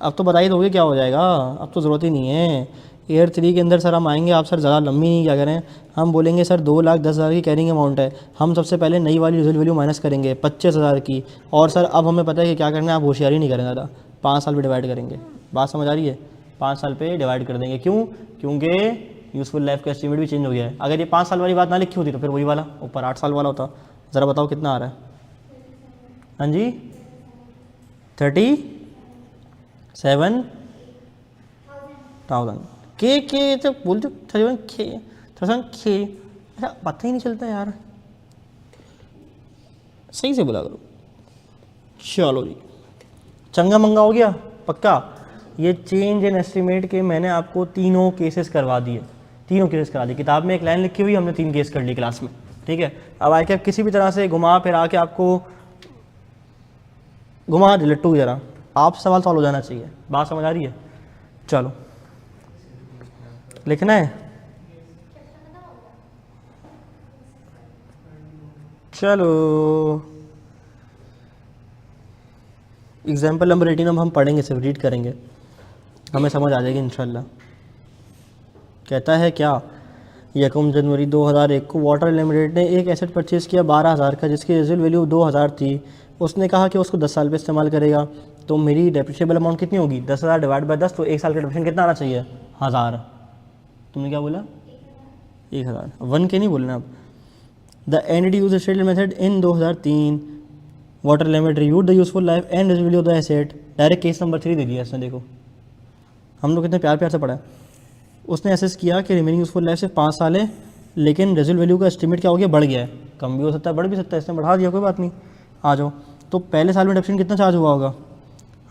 अब तो बता ही दोगे क्या हो जाएगा, अब तो ज़रूरत ही नहीं है। ईयर 3 के अंदर सर हम आएंगे, आप सर ज़्यादा लंबी नहीं क्या करें, हम बोलेंगे सर 2,10,000 की कैरिंग अमाउंट है, हम सबसे पहले नई वाली रेजिडुअल वैल्यू माइनस करेंगे 25,000 की, और सर अब हमें पता है कि क्या करना है, आप होशियारी नहीं करें ज़्यादा, 5 साल पे डिवाइड करेंगे। बात समझ आ रही है, 5 साल पे डिवाइड कर देंगे। क्यों, क्योंकि यूजफुल लाइफ का एस्टीमेट भी चेंज हो गया है। अगर ये 5 साल वाली बात ना लिखी होती तो फिर वही वाला ऊपर 8 साल वाला होता। ज़रा बताओ कितना आ रहा है? हाँ जी 37,000 के तो बोलते 37,000 अच्छा पता ही नहीं चलता यार, सही से बोला करो। चलो जी चंगा मंगा हो गया पक्का। ये चेंज इन एस्टिमेट के मैंने आपको तीनों केसेस करवा दिए, तीनों केसेस करा दिए। किताब में एक लाइन लिखी हुई, हमने 3 केस कर ली क्लास में, ठीक है। अब आए कि किसी भी तरह से घुमा फिरा के आपको घुमा दे लट्टू की तरह, आप सवाल सॉल्व हो जाना चाहिए। बात समझ आ रही है? चलो लिखना है, चलो एग्जाम्पल नंबर 18 अब हम पढ़ेंगे, सिर्फ रीड करेंगे, हमें समझ आ जाएगी इंशाल्लाह। कहता है क्या, 1 जनवरी 2001 को वाटर लिमिटेड ने एक एसेट परचेज़ किया 12,000 का, जिसकी रेजिडुअल वैल्यू 2,000 थी। उसने कहा कि उसको 10 साल पे इस्तेमाल करेगा, तो मेरी डेप्रिशिएबल अमाउंट कितनी होगी? 10,000 डिवाइड बाय 10, तो 1 साल का डेप्रिशिएशन कितना आना चाहिए? 1000। तुमने क्या बोला? 1000। 1 के नहीं बोलना अब। The entity used statement method in 2003, water limited reviewed the useful life and residual of the asset. Direct case number 3 दे दिया इसने, देखो हम लोग कितने प्यार प्यार से पढ़ा है। उसने एसेस किया कि रिमेनिंग यूजफुल लाइफ से 5 साल है, लेकिन रेजिडुअल वैल्यू का एस्टीमेट क्या हो गया? बढ़ गया है। कम भी हो सकता है, बढ़ भी सकता है, इसने बढ़ा दिया, कोई बात नहीं। आ जाओ, तो पहले साल में डेप्रिसिएशन कितना चार्ज हुआ होगा?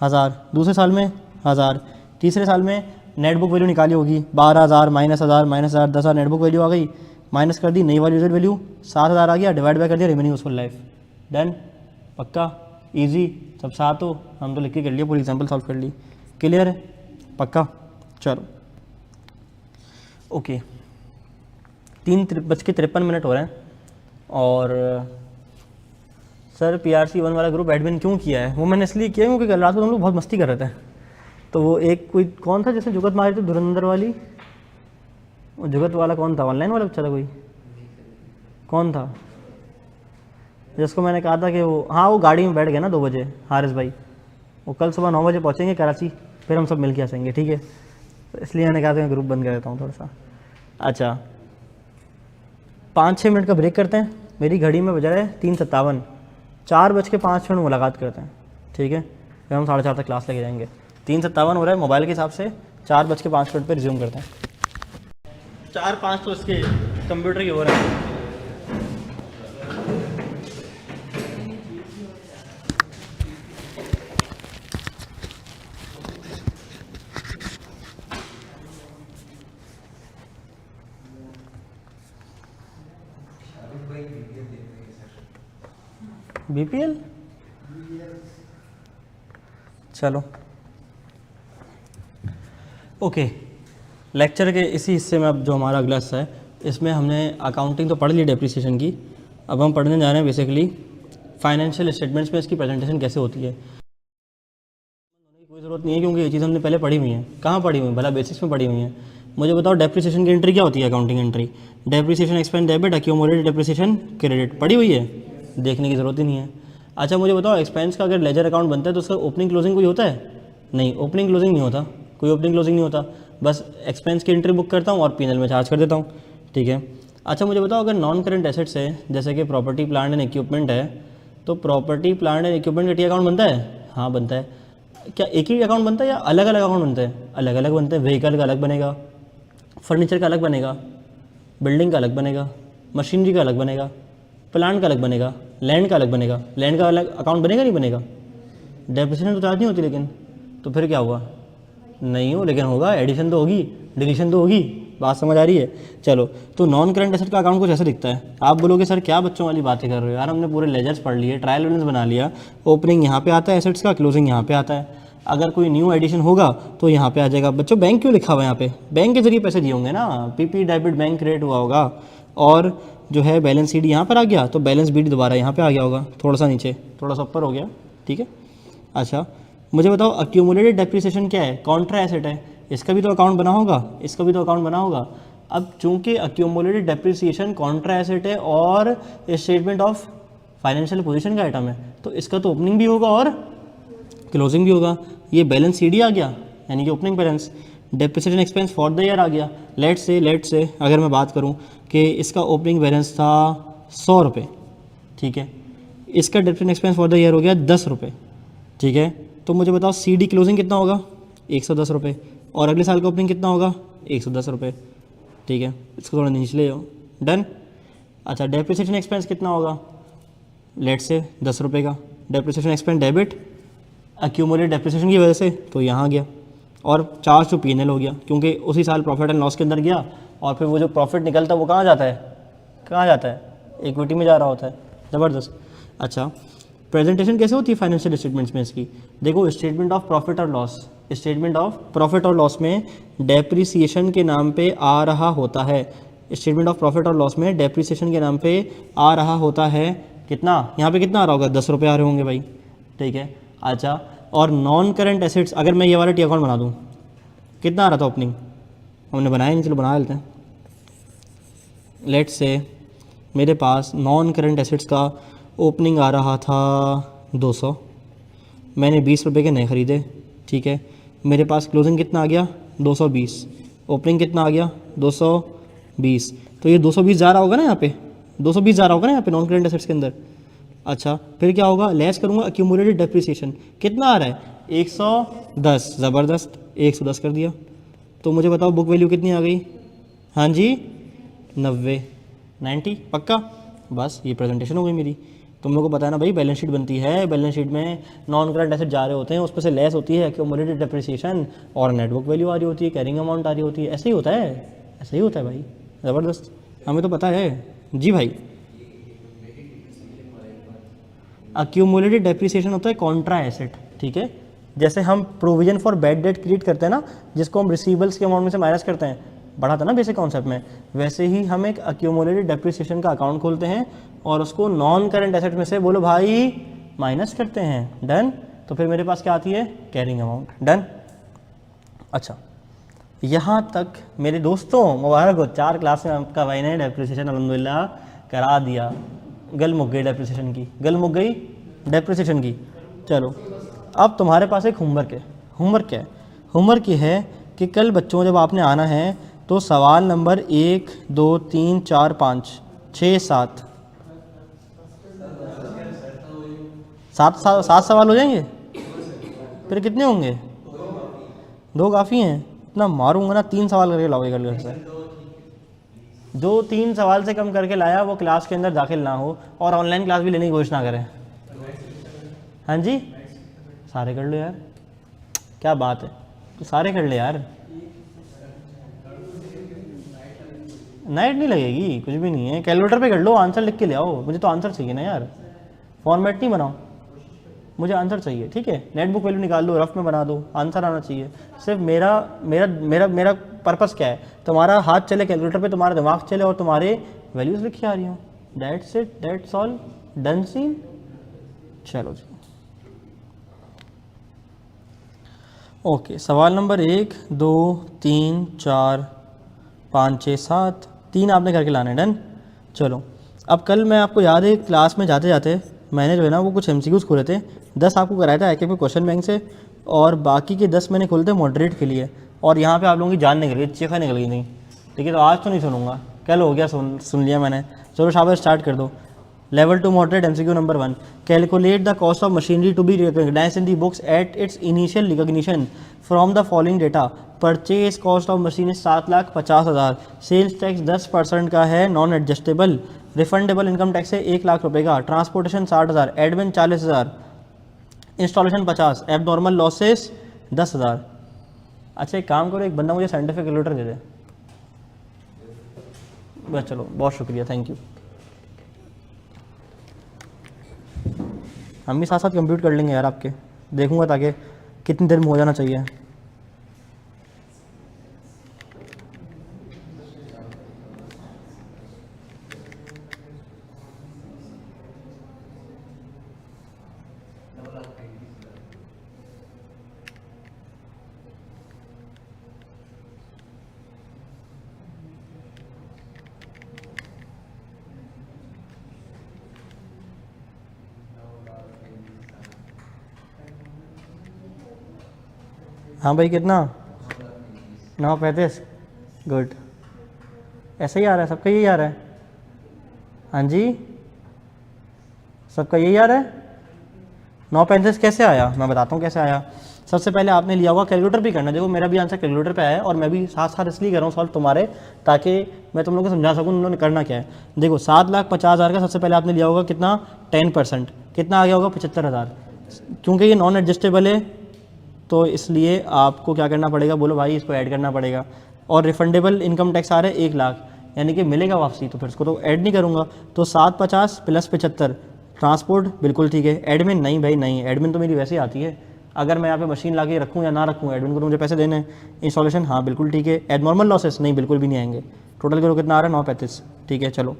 1000। दूसरे साल में 1000। तीसरे साल में नेट बुक वैल्यू निकाली होगी, 12,000 minus 1000 minus 1000, 10,000 net book value आ गई, माइनस कर दी नई वाली रेजिडुअल वैल्यू 7,000 आ गया, डिवाइड बाय कर दिया रिमेनिंग यूजफुल लाइफ। डन, पक्का, इजी, सब साथ हो, हम तो लिख के कर लिया, पूरी एग्जाम्पल सॉल्व कर ली। क्लियर है? पक्का। चलो ओके, 3:53 हो रहे हैं। और सर PRC 1 वाला ग्रुप एडमिन क्यों किया है? वो मैंने इसलिए किया क्योंकि कल रात को हम लोग बहुत मस्ती कर रहे थे। तो वो एक कोई कौन था जिसने जुगत मारी थी धुरंधर वाली, वो जुगत वाला कौन था? ऑनलाइन वाला बच्चा था कोई, कौन था जिसको मैंने कहा था कि वो, हाँ वो गाड़ी में बैठ गया ना 2 बजे, हारिस भाई। वो कल सुबह 9 बजे पहुँचेंगे कराची, फिर हम सब मिल के आ जाएंगे, ठीक है। तो इसलिए मैंने कहा था ग्रुप बंद कर देता हूँ थोड़ा सा। अच्छा 5-6 मिनट का ब्रेक करते हैं, मेरी घड़ी में बजा है 3:57, 4:05 मुलाकात करते हैं, ठीक है। फिर हम 4:30 तक क्लास लेके जाएंगे। 3:57 हो रहा है मोबाइल के हिसाब से, 4:05 पर रिज्यूम करते हैं। 4-5 तो इसके कंप्यूटर की हो रहा है। BPL, चलो ओके। लेक्चर के इसी हिस्से में अब जो हमारा अगला हिस्सा है, इसमें हमने अकाउंटिंग तो पढ़ ली डेप्रिसिएशन की, अब हम पढ़ने जा रहे हैं बेसिकली फाइनेंशियल स्टेटमेंट्स में इसकी प्रेजेंटेशन कैसे होती है। कोई ज़रूरत नहीं है क्योंकि ये चीज़ हमने पहले पढ़ी हुई है। कहाँ पढ़ी हुई है? भला बेसिक्स में पढ़ी हुई है। मुझे बताओ डेप्रिसिएशन की एंट्री क्या होती है? Accounting entry, depreciation expense debit, accumulated depreciation credit, पढ़ी हुई है, देखने की ज़रूरत ही नहीं है। अच्छा मुझे बताओ एक्सपेंस का अगर लेजर अकाउंट बनता है तो उसका ओपनिंग क्लोजिंग कोई होता है? नहीं, ओपनिंग क्लोजिंग नहीं होता, कोई ओपनिंग क्लोजिंग नहीं होता, बस एक्सपेंस की एंट्री बुक करता हूँ और P&L में चार्ज कर देता हूँ, ठीक है। अच्छा मुझे बताओ अगर नॉन करेंट एसेट्स है, जैसे कि प्रॉपर्टी प्लांट एंड इक्विपमेंट है, तो प्रॉपर्टी प्लांट एंड इक्विपमेंट का टी अकाउंट बनता है? हाँ बनता है। क्या एक ही अकाउंट बनता है या अलग अलग अकाउंट बनते हैं? अलग अलग बनते हैं। व्हीकल का अलग बनेगा, फर्नीचर का अलग बनेगा, बिल्डिंग का अलग बनेगा, मशीनरी का अलग बनेगा, प्लांट का अलग बनेगा, लैंड का अलग बनेगा। लैंड का अलग अकाउंट बनेगा नहीं बनेगा? डेप्रिसिएशन तो चार्ज नहीं होती, लेकिन तो फिर क्या हुआ? नहीं हो, लेकिन होगा, एडिशन तो होगी, डिलीशन तो होगी। बात समझ आ रही है? चलो, तो नॉन करंट एसेट का अकाउंट कुछ ऐसा दिखता है। आप बोलोगे सर क्या बच्चों वाली बातें कर रहे हो यार, हमने पूरे लेजर्स पढ़ लिए, ट्रायल बैलेंस बना लिया, ओपनिंग यहाँ पे आता है एसेट्स का, क्लोजिंग यहाँ पे आता है, अगर कोई न्यू एडिशन होगा तो यहाँ पे आ जाएगा। बच्चों बैंक क्यों लिखा हुआ है यहाँ पे? बैंक के जरिए पैसे दिए होंगे ना, PP डेबिट बैंक क्रेडिट हुआ होगा, और जो है बैलेंस शीट यहाँ पर आ गया, तो बैलेंस बीट दोबारा यहाँ पे आ गया होगा, थोड़ा सा नीचे, थोड़ा सा ऊपर हो गया, ठीक है। अच्छा मुझे बताओ अक्यूमुलेटेड डेप्रिसिएशन क्या है? कॉन्ट्रा एसेट है, इसका भी तो अकाउंट बना होगा, इसका भी तो अकाउंट बना होगा। अब चूंकि अक्यूमुलेटेड डेप्रिसिएशन कॉन्ट्रा एसेट है और स्टेटमेंट ऑफ फाइनेंशियल पोजीशन का आइटम है, तो इसका तो ओपनिंग भी होगा और क्लोजिंग भी होगा। ये बैलेंस सीडी आ गया, यानी कि opening balance. Depreciation expense for the year आ गया। लेट से अगर मैं बात करूं कि इसका ओपनिंग बैलेंस था 100 रुपये, ठीक है। इसका depreciation expense for the year हो गया 10 रुपये, ठीक है। तो मुझे बताओ सी डी क्लोजिंग कितना होगा, 110 रुपये, और अगले साल का ओपनिंग कितना होगा, 110 रुपये, ठीक है। इसको थोड़ा नीचे ले जाओ, डन। अच्छा, डेप्रिसिएशन एक्सपेंस कितना होगा, लेट से 10 रुपये का depreciation expense debit, accumulate depreciation की वजह से तो यहाँ गया, और चार्ज टू पी हो गया क्योंकि उसी साल प्रॉफिट एंड लॉस के अंदर गया, और फिर वो जो प्रॉफिट निकलता है वो कहाँ जाता है, कहाँ जाता है, इक्विटी में जा रहा होता है। ज़बरदस्त। अच्छा, प्रेजेंटेशन कैसे होती है फाइनेंशियल स्टेटमेंट्स में इसकी, देखो स्टेटमेंट ऑफ प्रॉफिट और लॉस, स्टेटमेंट ऑफ प्रॉफिट और लॉस में डेप्रिसिएशन के नाम पे आ रहा होता है, स्टेटमेंट ऑफ प्रॉफिट और लॉस में डेप्रिसिएशन के नाम पे आ रहा होता है कितना, यहाँ पे कितना आ रहा होगा, 10 रुपये आ रहे होंगे भाई, ठीक है। अच्छा, और नॉन करेंट एसेट्स अगर मैं ये वाला टी अकाउंट बना दूँ, कितना आ रहा था ओपनिंग, हमने बनाया नहीं, चलो बना लेते हैं। लेट से मेरे पास नॉन करेंट एसेट्स का ओपनिंग आ रहा था 200, मैंने 20 रुपये के नए ख़रीदे, ठीक है। मेरे पास क्लोजिंग कितना आ गया, 220, ओपनिंग कितना आ गया, 220, तो ये 220 जा रहा होगा ना यहाँ पे, 220 जा रहा होगा ना यहाँ पे नॉन करेंट एसेट्स के अंदर। अच्छा, फिर क्या होगा, लेस करूँगा एक्यूमुलेटेड डेप्रिसिएशन, कितना आ रहा है, 110, ज़बरदस्त, 110 कर दिया। तो मुझे बताओ बुक वैल्यू कितनी आ गई, हाँ जी 90 पक्का, बस ये प्रेजेंटेशन हो गई मेरी। तुम लोगों को पता है ना भाई, बैलेंस शीट बनती है, बैलेंस शीट में नॉन करंट एसेट जा रहे होते हैं, उस पर से लेस होती है एक्यूमुलेटेड डेप्रिसिएशन, और नेट बुक वैल्यू आ रही होती है, कैरिंग अमाउंट आ रही होती है, ऐसे ही होता है, ऐसे ही होता है भाई, ज़बरदस्त, हमें तो पता है जी भाई। एक्यूमुलेटेड डेप्रिसिएशन होता है कॉन्ट्रा एसेट, ठीक है। जैसे हम provision for bad debt create करते हैं ना, जिसको हम रिसीवेबल्स के अमाउंट में से माइनस करते हैं, बढ़ा था ना बेसिक कॉन्सेप्ट में, वैसे ही हम एक एक्यूमुलेटेड डेप्रिसिएशन का अकाउंट खोलते हैं और उसको नॉन करंट एसेट में से बोलो भाई माइनस करते हैं, डन। तो फिर मेरे पास क्या आती है, कैरिंग अमाउंट, डन। अच्छा, यहाँ तक मेरे दोस्तों मुबारक हो, 4 क्लास में आपका भाई ने डेप्रिसिएशन अल्हम्दुलिल्लाह करा दिया, गल मुक गई डेप्रिसिएशन की, गल मुक गई डेप्रिसिएशन की। चलो अब तुम्हारे पास एक होमवर्क है, होमवर्क क्या है, होमवर्क ये है कि कल बच्चों जब आपने आना है तो सवाल नंबर 1 2 3 4 5 6 7 7 सवाल हो जाएंगे, फिर कितने होंगे, 2 काफ़ी हैं, इतना मारूंगा ना 3 सवाल करके लाओगे कल घर से, जो 3 सवाल से कम करके लाया वो क्लास के अंदर दाखिल ना हो, और ऑनलाइन क्लास भी लेने की कोशिश ना करें। हाँ जी, सारे कर लो यार, क्या बात है, तो सारे कर ले यार, नाइट नहीं लगेगी, कुछ भी नहीं है, कैलकुलेटर पे कर लो, आंसर लिख के ले आओ, मुझे तो आंसर चाहिए ना यार, फॉर्मेट नहीं बनाओ, मुझे आंसर चाहिए, ठीक है। नेट बुक वैल्यू निकाल लो, रफ में बना दो, आंसर आना चाहिए। सिर्फ मेरा मेरा मेरा मेरा पर्पस क्या है, तुम्हारा हाथ चले कैलकुलेटर पे, तुम्हारा दिमाग चले और तुम्हारे वैल्यूज़ लिखी आ रही हो, that's it, that's all, done scene. चलो जी, ओके, सवाल नंबर 1 2 3 4 5 6 7, 3 आपने करके लाने, डन। चलो, अब कल मैं आपको याद है क्लास में जाते जाते मैंने जो है ना वो कुछ MCQs खोले थे, 10 आपको कराया था IK पे क्वेश्चन बैंक से, और बाकी के 10 मैंने खोले थे मॉडरेट के लिए, और यहाँ पे आप लोगों की जान निकल गई, चीखा निकल गई नहीं, ठीक है। तो आज तो नहीं सुनूंगा, कल हो गया, सुन लिया मैंने। चलो शाबाश, स्टार्ट कर दो। Level 2 moderate MCQ number 1, calculate the cost of machinery to be recognised in the books at its initial recognition from the following data. Purchase cost of machine 7,50,000, sales tax 10% का है, non adjustable, refundable income tax है 1 लाख रुपये का, transportation 60,000, admin 40,000, installation 50, एब normal losses 10,000। अच्छा एक काम करो, एक बंदा मुझे साइंटिफिक कैलकुलेटर दे दे बस। चलो बहुत शुक्रिया, थैंक यू। हम भी साथ साथ कंप्यूट कर लेंगे यार आपके, देखूंगा ताकि कितनी देर में हो जाना चाहिए। हाँ भाई कितना, 9:35, गुड, ऐसा ही आ रहा है, सबका यही आ रहा है। हाँ जी, सबका यही आ रहा है। 935 कैसे आया, मैं बताता हूँ कैसे आया। सबसे पहले आपने लिया होगा कैलकुलेटर भी करना, देखो मेरा भी आंसर कैलकुलेटर पे आया है और मैं भी साथ साथ इसलिए कर रहा हूँ सॉल्व तुम्हारे, ताकि मैं तुम लोगों को समझा सकूँ उन्होंने करना क्या है। देखो 7,50,000 का सबसे पहले आपने लिया होगा कितना, 10%, कितना आ गया होगा 75,000। क्योंकि ये नॉन एडजस्टेबल है तो इसलिए आपको क्या करना पड़ेगा, बोलो भाई इसको ऐड करना पड़ेगा। और रिफंडेबल इनकम टैक्स आ रहा है 1,00,000, यानी कि मिलेगा वापसी, तो फिर इसको तो ऐड नहीं करूँगा। तो 750 प्लस 75, ट्रांसपोर्ट बिल्कुल ठीक है। एडमिन नहीं भाई नहीं, एडमिन तो मेरी वैसे ही आती है, अगर मैं यहाँ पे मशीन ला के रखूँ या ना रखूँ एडमिन को तो मुझे पैसे देने हैं। इंस्टॉलेशन हाँ बिल्कुल ठीक है। एडनॉर्मल लॉसेस नहीं, बिल्कुल भी नहीं आएंगे। टोटल करो कितना आ रहा है, 935, ठीक है चलो।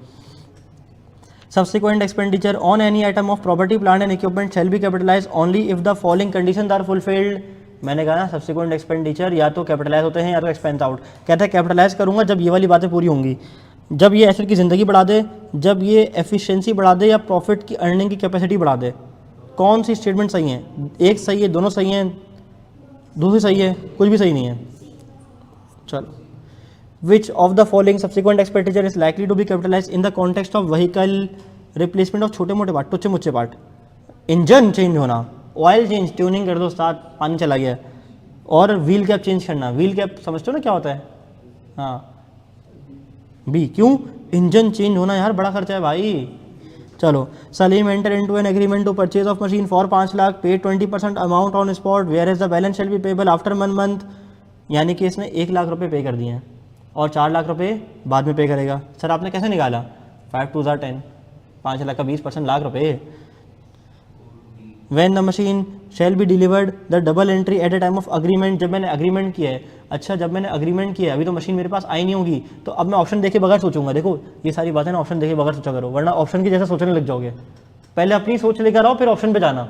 Subsequent expenditure on any item of property, plant and equipment shall be capitalized only if the following conditions are fulfilled। मैंने कहा ना सब्सिक्वेंट एक्सपेंडिचर या तो कैपिटलाइज होते हैं या तो एक्सपेंस आउट। कहता है कैपिटलाइज करूंगा जब ये वाली बातें पूरी होंगी, जब ये एसेट की ज़िंदगी बढ़ा दे, जब ये एफिशिएंसी बढ़ा दे या प्रॉफिट की अर्निंग की कैपेसिटी बढ़ा दे। कौन सी स्टेटमेंट सही है, एक सही है, दोनों सही हैं, दूसरी सही है, कुछ भी सही नहीं है। चलो, which of the following subsequent expenditure is likely to be capitalized in the context of vehicle replacement of छोटे मोटे पार्ट, टुच्चे मुच्चे पार्ट, इंजन चेंज होना, ऑयल चेंज, ट्यूनिंग कर दो उस्ताद पानी चला गया, और व्हील कैप चेंज करना। व्हील कैप समझते हो ना क्या होता है, हाँ बी, क्यों, इंजन चेंज होना यार बड़ा खर्चा है भाई। चलो, Salim enter into an agreement to purchase of machine for 5 lakh, pay 20% amount on spot, where is the balance shall be payable after 1 month. यानी कि इसने 1 लाख रुपये पे कर दिए हैं और 4 लाख रुपए बाद में पे करेगा। सर आपने कैसे निकाला, 5 2 10, 5 लाख का 20% लाख रुपए। When the machine shall be delivered, the double entry at a time of agreement, जब मैंने अग्रीमेंट किया है। अच्छा जब मैंने अग्रीमेंट किया है, अभी तो मशीन मेरे पास आई नहीं होगी, तो अब मैं ऑप्शन देखे बगैर सोचूंगा। देखो ये सारी बातें ना ऑप्शन देखे बगैर सोचा करो, वरना ऑप्शन की जैसे सोचने लग जाओगे। पहले अपनी सोच लेकर आओ फिर ऑप्शन पे जाना।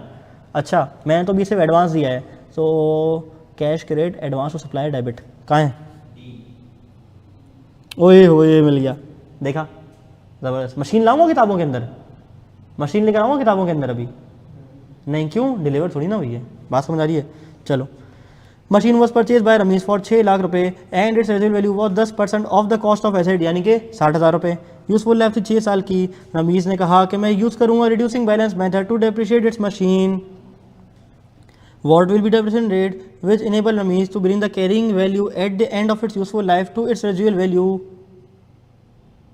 अच्छा मैंने तो अभी सिर्फ एडवांस दिया है, सो कैश क्रेडिट एडवांस और सप्लाई डेबिट कहाँ है, ओए होए मिल गया, देखा ज़बरदस्त। मशीन लाऊंगा किताबों के अंदर, मशीन लेकर आऊँगा किताबों के अंदर अभी नहीं, क्यों, डिलीवर थोड़ी ना हुई है, बात समझ आ रही है। चलो, machine was purchase by Rameez for 6 lakh रुपए and its residual value was 10% of the cost of asset, यानी कि 60,000 रुपये। यूजफुल लाइफ थी 6 साल की। रमीज ने कहा कि मैं यूज़ करूँगा reducing balance method to depreciate its machine. What will be the depreciation rate which enable Ramesh to bring the carrying value at the end of its useful life to its residual value?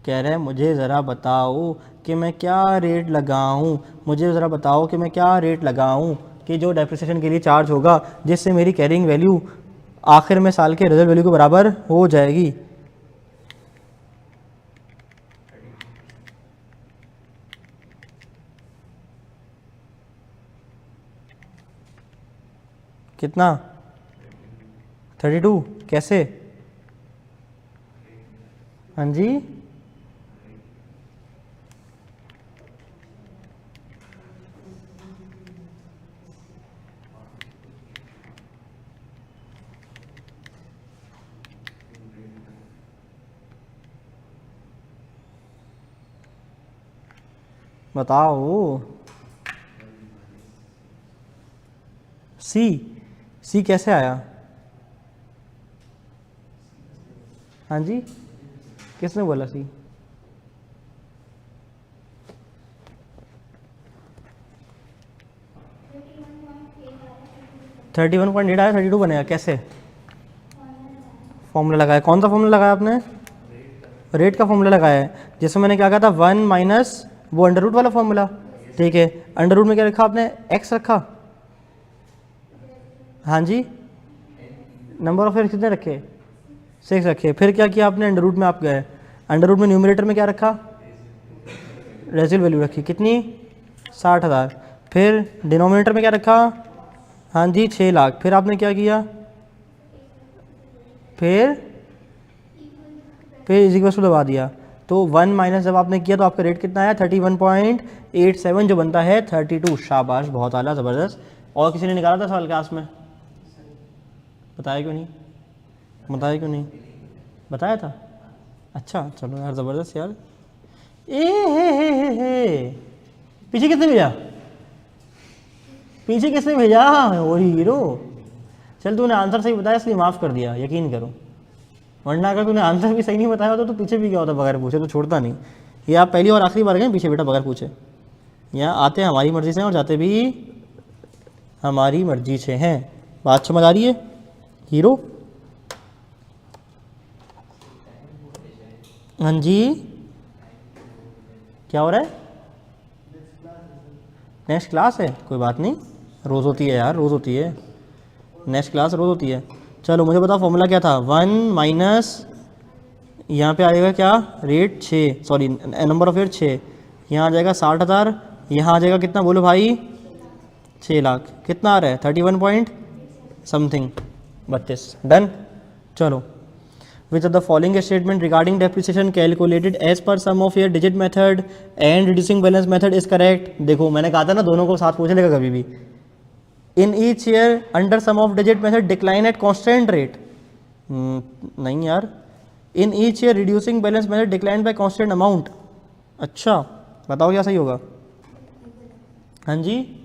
कह रहे हैं मुझे ज़रा बताओ कि मैं क्या rate लगाऊं, मुझे ज़रा बताओ कि मैं क्या रेट लगाऊं कि जो डेप्रिसिएशन के लिए चार्ज होगा जिससे मेरी कैरिंग वैल्यू आखिर में साल के रेजिडुअल वैल्यू के बराबर हो जाएगी। कितना, 32, कैसे, हाँ जी बताओ। सी कैसे आया, हाँ जी किसने बोला सी, $31.8 आया, 32 बनेगा कैसे, फॉर्मूला लगाया, कौन सा फॉर्मूला लगाया आपने, रेट का फॉर्मूला लगाया है, जिसमें मैंने क्या कहा था 1 माइनस वो अंडर रूट वाला फॉर्मूला, ठीक है। अंडर रूट में क्या रखा आपने, एक्स रखा, हाँ जी, नंबर ऑफ कितने रखे, 6 रखे। फिर क्या किया आपने, अंडर रूट में आप गए, अंडर रूट में न्यूमरेटर में क्या रखा, रेजिडुअल वैल्यू रखी, कितनी, 60,000। फिर डिनोमिनेटर में क्या रखा, हाँ जी 6 लाख। फिर आपने क्या किया, फिर इज इक्वल टू दबा दिया, तो 1 माइनस जब आपने किया तो आपका रेट कितना आया, 31.87 जो बनता है 32। शाबाश, बहुत आला, ज़बरदस्त। और किसी ने निकाला था सवाल क्लास में, बताया क्यों नहीं, बताया क्यों नहीं, बताया था, अच्छा चलो यार ज़बरदस्त यार। हे पीछे किसने भेजा, पीछे किसने भेजा, वही हीरो। चल तूने आंसर सही बताया इसलिए माफ़ कर दिया, यकीन करो, वरना अगर तूने आंसर भी सही नहीं बताया होता तो पीछे भी क्या होता, बगैर पूछे तो छोड़ता नहीं। ये आप पहली और आखिरी बार गए पीछे बेटा बगैर पूछे, यहाँ आते हमारी मर्ज़ी से हैं और जाते भी हमारी मर्ज़ी से हैं। बात समझ आ रही है हीरो? हाँ जी, क्या हो रहा है? नेक्स्ट क्लास है, कोई बात नहीं, रोज़ होती है यार, रोज़ होती है, नेक्स्ट क्लास रोज़ होती है। चलो मुझे बताओ फॉर्मूला क्या था? 1 माइनस यहाँ पे आएगा क्या? Rate 6, sorry number of year 6, यहाँ आ जाएगा 60,000, यहाँ आ जाएगा कितना बोलो भाई? 6 लाख। कितना आ रहा है? 31 पॉइंट समथिंग 32। डन। चलो, which are the following statement regarding depreciation calculated as per sum of year digit method and reducing balance method is correct. देखो मैंने कहा था ना दोनों को साथ पूछ लेगा कभी भी। In each year under sum of digit method decline at constant rate. नहीं यार, in each year reducing balance method decline by constant amount. अच्छा बताओ क्या सही होगा? हाँ जी,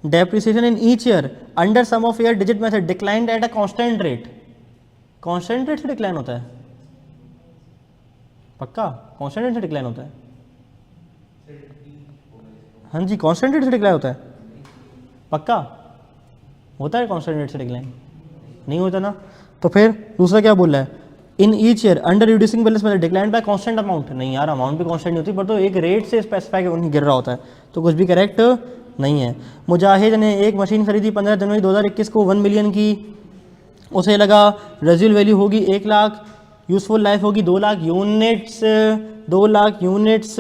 depreciation in each year under sum of year digit method declined at a constant rate. Constant rate से डिक्लाइन होता है? पक्का कांस्टेंट रेट से डिक्लाइन होता है? हाँ जी, कांस्टेंट रेट से डिक्लाइन होता है? पक्का होता है कांस्टेंट रेट से डिक्लाइन? नहीं होता ना। तो फिर दूसरा क्या बोल रहा है? इन each year under reducing balance method declined bye constant amount. नहीं यार, अमाउंट भी कांस्टेंट नहीं होती, पर तो एक रेट से स्पेसिफाई नहीं गिर रहा होता है, तो कुछ भी करेक्ट नहीं है। मुजाहिद ने एक मशीन खरीदी 15 जनवरी 2021 को 1 मिलियन की, उसे लगा रेजिडुअल वैल्यू होगी 1 लाख, यूजफुल लाइफ होगी 2 लाख यूनिट्स, 2 लाख यूनिट्स,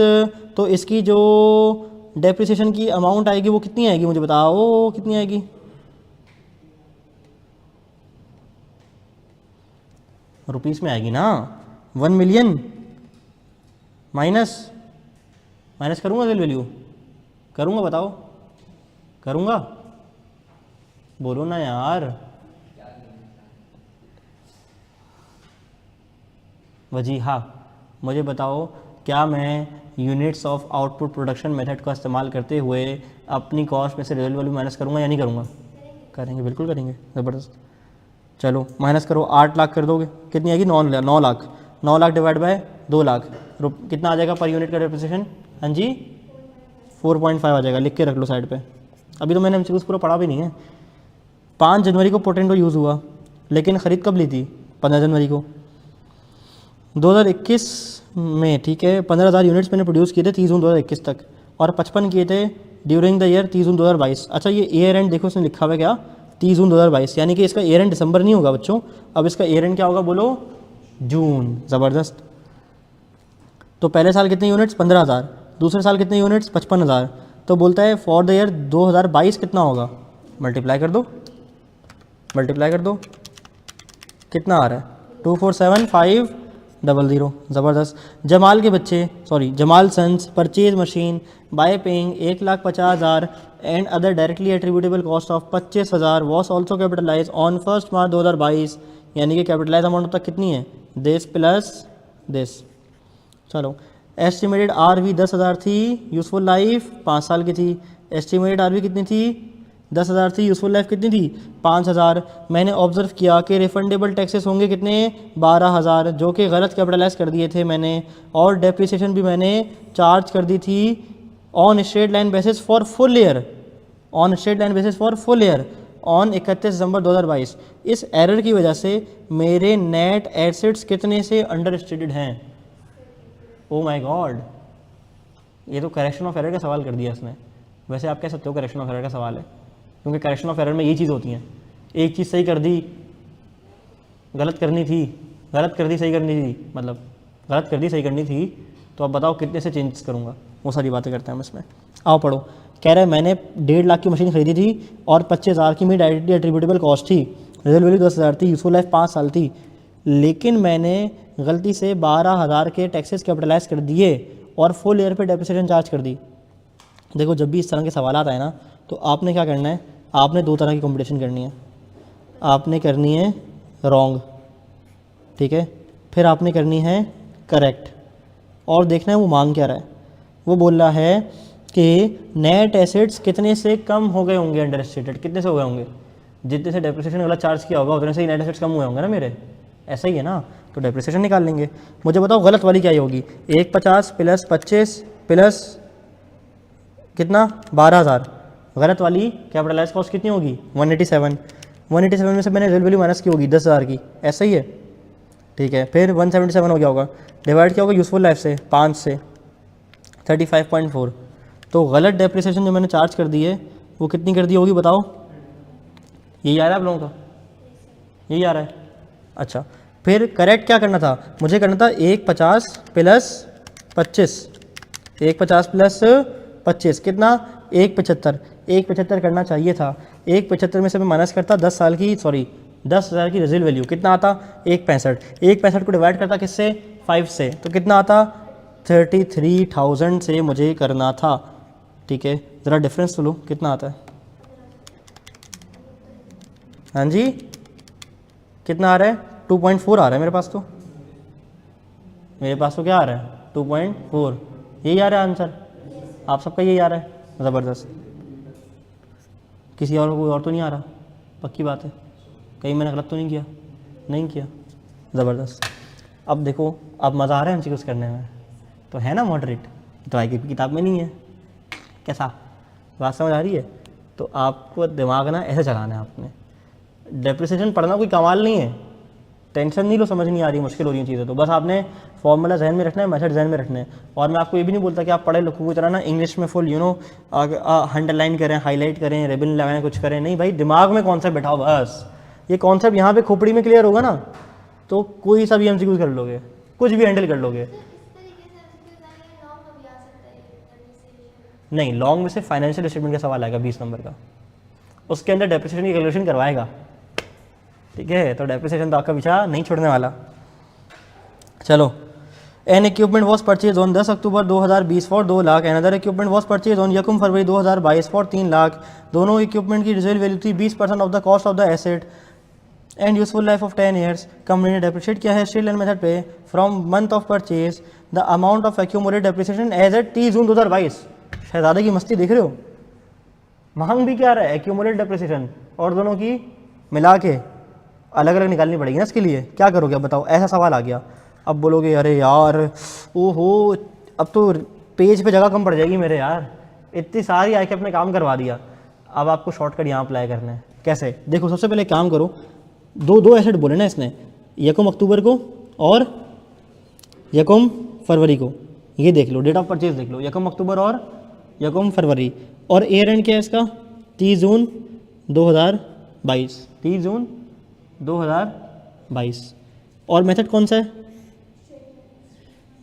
तो इसकी जो डेप्रिसिएशन की अमाउंट आएगी वो कितनी आएगी? मुझे बताओ कितनी आएगी? रुपीस में आएगी ना। 1 मिलियन माइनस करूँगा रेजिडुअल वैल्यू? करूँगा, बताओ करूँगा? बोलो ना यार। वजीहा, मुझे बताओ क्या मैं units of output production method का इस्तेमाल करते हुए अपनी कॉस्ट में से रेजिडुअल वैल्यू माइनस करूँगा या नहीं करूँगा? करेंगे, बिल्कुल करेंगे, ज़बरदस्त। चलो माइनस करो, 8 लाख कर दोगे, कितनी आएगी? 9 लाख। 9 लाख डिवाइड बाय 2 लाख, कितना आ जाएगा पर यूनिट का डेप्रिसिएशन? हाँ जी, 4.5 आ जाएगा, लिख के रख लो साइड पे। अभी तो मैंने एमसीक्यूज़ पूरा पढ़ा भी नहीं है। 5 जनवरी को पोटेंटो यूज़ हुआ, लेकिन ख़रीद कब ली थी? 15 जनवरी को 2021 में, ठीक है। 15,000 यूनिट्स मैंने प्रोड्यूस किए थे 30 जून 2021 तक, और 55 किए थे ड्यूरिंग द ईयर 30 जून 2022। अच्छा ये ईयर एंड देखो इसमें लिखा हुआ है क्या? 30 जून 2022, यानी कि इसका ईयर एंड दिसंबर नहीं होगा बच्चों, अब इसका ईयर एंड क्या होगा बोलो? जून। ज़बरदस्त। तो पहले साल कितने यूनिट्स? 15,000, दूसरे साल कितने यूनिट्स? 55,000। तो बोलता है फॉर द ईयर 2022 कितना होगा? मल्टीप्लाई कर दो, मल्टीप्लाई कर दो, कितना आ रहा है? 247,500। ज़बरदस्त। जमाल के बच्चे, sorry Jamal sons purchase machine by paying 1,50,000 and other directly attributable cost of 25,000 was also capitalise on 1 March 2022, यानी कि कैपिटलाइज अमाउंट तक कितनी है? This plus this. चलो, एस्टिमेटेड आरवी 10,000 थी, यूजफुल लाइफ 5 साल की थी। एस्टिमेटेड आरवी कितनी थी? 10,000 थी, यूजफुल लाइफ कितनी थी? 5,000। मैंने ऑब्जर्व किया कि रिफंडेबल टैक्सेस होंगे कितने? 12,000, जो कि गलत कैपिटलाइज कर दिए थे मैंने, और डेप्रिसिएशन भी मैंने चार्ज कर दी थी on straight line basis for full year, on straight line basis for full year on 31 दिसंबर 2022। इस एरर की वजह से मेरे नेट एसेट्स कितने से अंडर स्टेटेड हैं? ओ माय गॉड, ये तो करेक्शन ऑफ एरर का सवाल कर दिया इसने। वैसे आप कह सकते हो करेक्शन ऑफ एरर का सवाल है, क्योंकि करेक्शन ऑफ एरर में ये चीज़ होती है, एक चीज़ सही कर दी, गलत करनी थी, गलत कर दी सही करनी थी, मतलब गलत कर दी सही करनी थी, तो अब बताओ कितने से चेंज करूँगा? वो सारी बातें करते हैं हम इसमें। आओ पढ़ो। कह रहा है मैंने 1.5 लाख की मशीन खरीदी थी और 25,000 की मेरी डायरेक्टली एट्रीब्यूटेबल कॉस्ट थी, रिजल्ट वैल्यू 10,000 थी, यूजफुल लाइफ 5 साल थी, लेकिन मैंने गलती से 12,000 के टैक्सेस कैपिटलाइज कर दिए और फुल ईयर पे डेप्रिसिएशन चार्ज कर दी। देखो जब भी इस तरह के सवाल आता है ना, तो आपने क्या करना है? आपने 2 तरह की कंपटीशन करनी है। आपने करनी है रॉन्ग, ठीक है, फिर आपने करनी है करेक्ट, और देखना है वो मांग क्या रहा है। वो बोल रहा है कि नेट एसेट्स कितने से कम हो गए होंगे अंडर स्टेटेड, कितने से हो गए होंगे? जितने से डेप्रिसिएशन गलत चार्ज किया होगा उतने से ही नेट एसेट्स कम हुए होंगे ना मेरे, ऐसा ही है ना। तो डेप्रिसिएशन निकाल लेंगे। मुझे बताओ गलत वाली क्या ही होगी? 1,50 प्लस 25 प्लस कितना 12,000, गलत वाली कैपिटलाइज कॉस्ट कितनी होगी 187, 187 में से मैंने रियल वैल्यू माइनस की होगी 10,000 की, ऐसा ही है, ठीक है। फिर 177 हो गया होगा, डिवाइड क्या होगा यूज़फुल लाइफ से 5 से 35.4, तो गलत डेप्रिसिएशन जो मैंने चार्ज कर दी है वो कितनी कर दी होगी बताओ, यही आ रहा है आप लोगों का, यही आ रहा है। अच्छा फिर करेक्ट क्या करना था, मुझे करना था 150 प्लस 25, 150 प्लस 25 कितना 175, 175 करना चाहिए था। 175 में से मैं माइनस करता 10 साल की, सॉरी 10,000 की रिजल्ट वैल्यू, कितना आता 165, 165 को डिवाइड करता किससे 5 से, तो कितना आता 33,000 से मुझे करना था, ठीक है। ज़रा डिफरेंस तो लो कितना आता है, हाँ जी कितना आ रहा है 2.4 आ रहा है मेरे पास, तो मेरे पास तो क्या आ रहा है 2.4, यही आ रहा है आंसर, आप सबका यही आ रहा है, ज़बरदस्त। किसी और कोई और तो नहीं आ रहा, पक्की बात है, कहीं मैंने गलत तो नहीं किया, नहीं किया, ज़बरदस्त। अब देखो अब मज़ा आ रहा है एमसीक्यूज़ करने में, तो है ना मॉडरेट, तो आई की किताब में नहीं है, कैसा बात समझ आ रही है। तो आपको दिमाग ना ऐसे चलाना है आपने, डेप्रिसिएशन पढ़ना कोई कमाल नहीं है, टेंशन नहीं लो, समझ नहीं आ रही, मुश्किल हो रही चीज़ें, तो बस आपने फॉर्मूला जहन में रखना है, मेथड जहन में रखना है। और मैं आपको ये भी नहीं बोलता कि आप पढ़े लिखों की तरह ना इंग्लिश में फुल अंडरलाइन करें, हाईलाइट करें, रिबन लगाएं, कुछ करें, नहीं भाई, दिमाग में कॉन्सेप्ट बैठाओ बस। ये कॉन्सेप्ट यहाँ पे खोपड़ी में क्लियर होगा ना, तो कोई सा भी एमसीक्यू कर लोगे, कुछ भी हैंडल कर लोगे। नहीं, लॉन्ग में से फाइनेंशियल स्टेटमेंट का सवाल आएगा 20 नंबर का, उसके अंदर डेप्रिसिएशन की कैलकुलेशन करवाएगा, ठीक है। तो डेप्रिसिएशन तो आपका पीछा नहीं छोड़ने वाला। चलो, N equipment was purchase on 10 October 2020 for 2 lakh, another equipment was purchase on यकम फरवरी 2022 फॉर 3 लाख, दोनों इक्विपमेंट की रिजल्ट वैल्यू थी 20% of the cost of the asset and useful life of 10 years. Company ने डेप्रिशिएट किया है स्टिल एंड मेथड पे from month of purchase the amount of accumulated depreciation as at 30 June 2022। शहजादे की मस्ती देख रहे हो, महंग भी क्या रहा है एक्यूमुलेटेड डेप्रिसिएशन, और दोनों की मिला के अलग अलग निकालनी पड़ेगी ना, इसके लिए क्या करोगे अब बताओ, ऐसा सवाल आ गया। अब बोलोगे अरे यार ओहो, अब तो पेज पे जगह कम पड़ जाएगी मेरे यार, इतनी सारी आके अपने काम करवा दिया। अब आपको शॉर्टकट यहाँ अप्लाई करना है, कैसे देखो, सबसे पहले काम करो, दो एसेट बोले ना इसने, यकम अक्टूबर को और यकम फरवरी को, ये देख लो, डेट ऑफ परचेज देख लो, यकम अक्टूबर और यकम फरवरी, और ईयर एंड क्या है इसका 30 जून 2022, 30 जून 2022। और मेथड कौन सा है,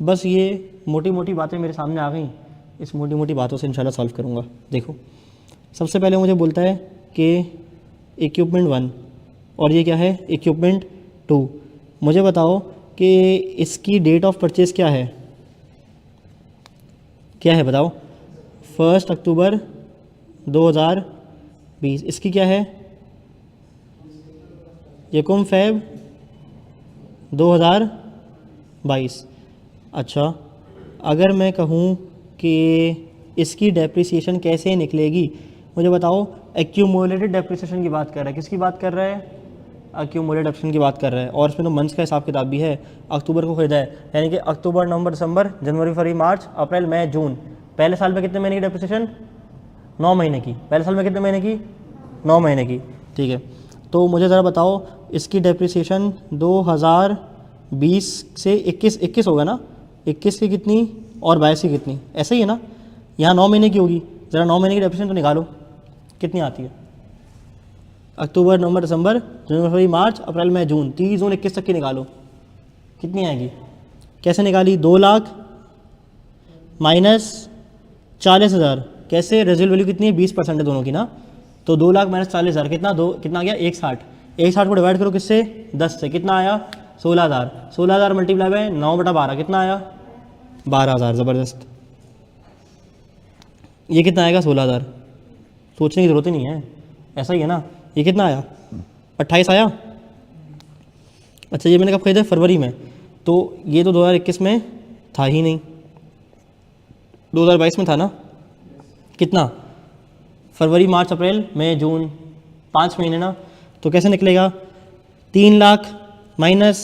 बस ये मोटी मोटी बातें मेरे सामने आ गई, इस मोटी मोटी बातों से इंशाल्लाह सॉल्व करूँगा। देखो सबसे पहले मुझे बोलता है कि इक्विपमेंट 1 और ये क्या है इक्विपमेंट 2, मुझे बताओ कि इसकी डेट ऑफ परचेज क्या है, क्या है बताओ, 1 अक्टूबर 2020, इसकी क्या है यकम फेब 2022। अच्छा, अगर मैं कहूँ कि इसकी डेप्रिसिएशन कैसे निकलेगी, मुझे बताओ, एक्यूमुलेटेड डेप्रिसिएशन की बात कर रहा है, किसकी बात कर रहा है, एक्यूमुलेटेड डेप्रिसिएशन की बात कर रहा है, और इसमें तो मंथ्स का हिसाब किताब भी है, अक्टूबर को खरीदा है, यानी कि अक्टूबर नवंबर दिसंबर जनवरी फरवरी मार्च अप्रैल मई जून, पहले साल में कितने महीने की डेप्रिसिएशन 9 महीने की, पहले साल में कितने महीने की 9 महीने की, ठीक है। तो मुझे ज़रा बताओ इसकी डेप्रिसिएशन 2020 से 21 होगा ना, 21 की कितनी और 22 की कितनी, ऐसा ही है ना, यहाँ 9 महीने की होगी, ज़रा 9 महीने की डेप्रिसिएशन तो निकालो कितनी आती है, अक्टूबर नवंबर दिसंबर जनवरी फरवरी मार्च अप्रैल मई जून, 30 जून 21 तक की निकालो, कितनी आएगी, कैसे निकाली, 2 लाख माइनस 40,000, कैसे, रेजिडुअल वैल्यू कितनी है 20% है दोनों की ना, तो 2 लाख माइनस 40,000 कितना, कितना आ गया 160, 160 को डिवाइड करो किससे 10 से, कितना आया 16,000, 16,000 मल्टीप्लाई बाय 9/12 कितना आया 12,000, ज़बरदस्त। ये कितना आएगा 16,000, सोचने की ज़रूरत ही नहीं है, ऐसा ही है ना। ये कितना आया 28 आया, अच्छा ये मैंने कब खरीदा फरवरी में, तो ये तो 2021 में था ही नहीं, 2022 में था ना, कितना फरवरी मार्च अप्रैल मई जून 5 महीने ना, तो कैसे निकलेगा 3 lakh minus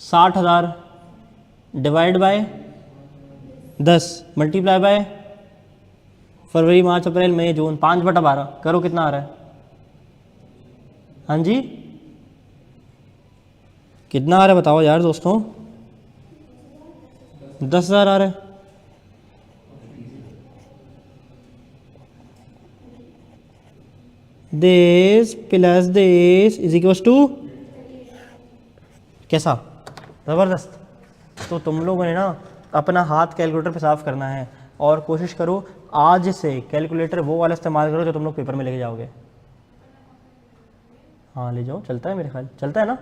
60,000 divide by 10 multiply by February, March, April, May, June, 5/12 करो कितना आ रहा है? हाँ जी, कितना आ रहा है बताओ यार दोस्तों? 10,000 आ रहा है। This plus this is equals to कैसा? ज़बरदस्त। तो तुम लोगों ने ना अपना हाथ कैलकुलेटर पे साफ करना है और कोशिश करो आज से कैलकुलेटर वो वाला इस्तेमाल करो जो तुम लोग पेपर में लेके जाओगे। हाँ ले जाओ, चलता है मेरे ख्याल, चलता है ना?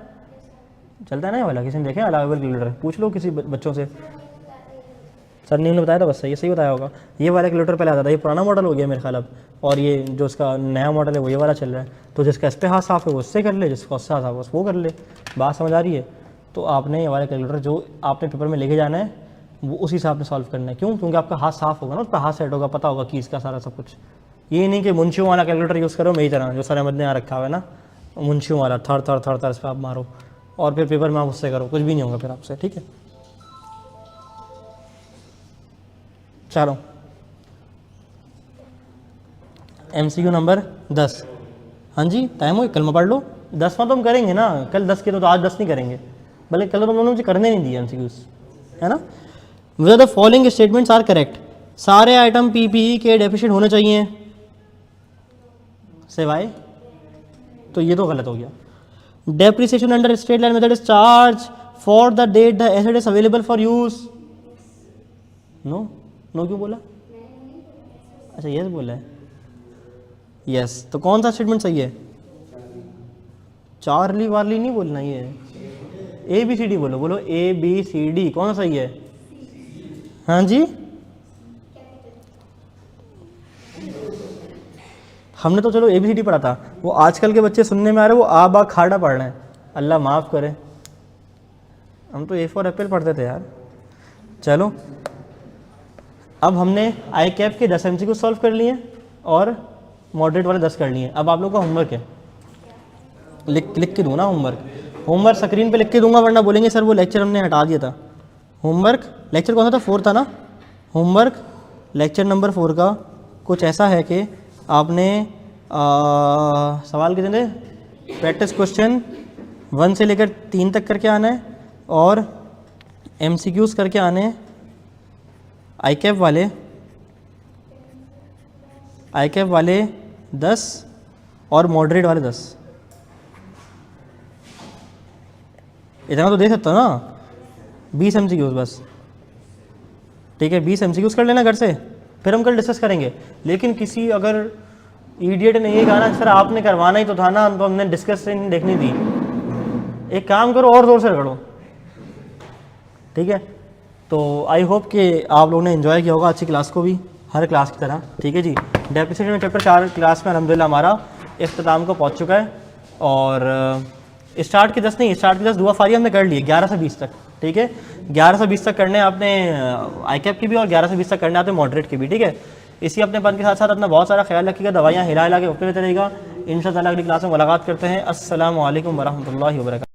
चलता है ना ये वाला? किसी ने देखे अलावेबल कैलकुलेटर? पूछ लो किसी बच्चों से। सर ने बताया था, बस सही सही बताया होगा। ये वाला कैलकुलेटर पहले आता था, ये पुराना मॉडल हो गया मेरे ख्याल अब, और ये जो इसका नया मॉडल है वो ये वाला चल रहा है। तो जिसका इस पर हाथ साफ है वो उससे कर ले, जिसका उससे हाथ साफ है वो कर ले। बात समझ आ रही है? तो आपने ये वाला कैलकुलेटर जो आपने पेपर में लेके जाना है वो उसी हिसाब से सॉल्व करना है। क्यों? क्योंकि आपका हाथ साफ होगा ना, उस पर हाथ सेट होगा, पता होगा कि इसका सारा सब कुछ। ये नहीं कि मुंशियों वाला कैलकुलेटर यूज़ करो मेरी तरह, जो सर अहमद ने यहाँ रखा हुआ है ना, मुंशियों वाला थर थर थर थर इस पर आप मारो और फिर पेपर में आप उससे करो, कुछ भी नहीं होगा फिर आपसे। ठीक है, चलो MCQ नंबर 10। हाँ जी, टाइम हो, कल में पढ़ लो। 10वां तो हम करेंगे ना, कल 10 के तो आज 10 नहीं करेंगे, भले कल तो तुम लोगों ने मुझे करने नहीं दिए MCQs, है ना। Whether the following statements are correct, सारे आइटम PPE के डेफिशिएंट होने चाहिए सिवाय, तो ये तो गलत हो गया। Depreciation under straight line method is charge for the date the asset is available for use. No no क्यों बोला? अच्छा यस बोला है, यस। तो कौन सा स्टेटमेंट सही है? चार्ली वार्ली नहीं बोलना, ये ABCD बोलो, बोलो ABCD, कौन सा सही है? हाँ जी, हमने तो चलो ABCD पढ़ा था, वो आजकल के बच्चे सुनने में आ रहे हैं वो आ बा खाड़ा पढ़ रहे हैं, अल्लाह माफ़ करे। हम तो A फॉर एप्पल पढ़ते थे यार। चलो अब हमने आई कैप के 10 MCQ सॉल्व कर लिए और मॉडरेट वाले 10 कर लिए। अब आप लोग का होमवर्क है, लिख के दूँ ना होमवर्क स्क्रीन पे लिख के दूंगा, वरना बोलेंगे सर वो लेक्चर हमने हटा दिया था। होमवर्क लेक्चर कौन सा था? 4 था ना। होमवर्क लेक्चर नंबर 4 का कुछ ऐसा है कि आपने सवाल कितने थे? प्रैक्टिस क्वेश्चन 1 से लेकर 3 तक करके आना है और MCQs करके आने हैं आई कैप वाले 10 और मॉडरेट वाले 10। इतना तो दे सकता ना, 20 MCQs बस। ठीक है, 20 MCQs कर लेना घर से, फिर हम कल डिस्कस करेंगे। लेकिन किसी अगर इडियट ने ये कहा ना सर आपने करवाना ही तो था ना, तो हमने डिस्कशन देखनी थी, एक काम करो और ज़ोर से करो। ठीक है, तो आई होप कि आप लोगों ने एंजॉय किया होगा अच्छी क्लास को भी, हर क्लास की तरह। ठीक है जी, डेप्रिसिएशन चैप्टर 4 क्लास में अल्हम्दुलिल्लाह हमारा इख्तिताम को पहुंच चुका है। और स्टार्ट के 10 नहीं, स्टार्ट के 10 दुआ फारी हमने कर लिए 11 से 20 तक। ठीक है, 11 से 20 तक करने आपने आई कैप की भी और 11 से 20 तक करने आपने मॉडरेट की भी। ठीक है, इसी अपने पन के साथ साथ अपना बहुत सारा ख्याल रखिएगा, दवाइयाँ हिला के वक्त लेते रहेगा। इंशाअल्लाह अगली क्लास में मुलाकात करते हैं। अस्सलामु अलैकुम वरहमतुल्लाहि वबरकातुहू।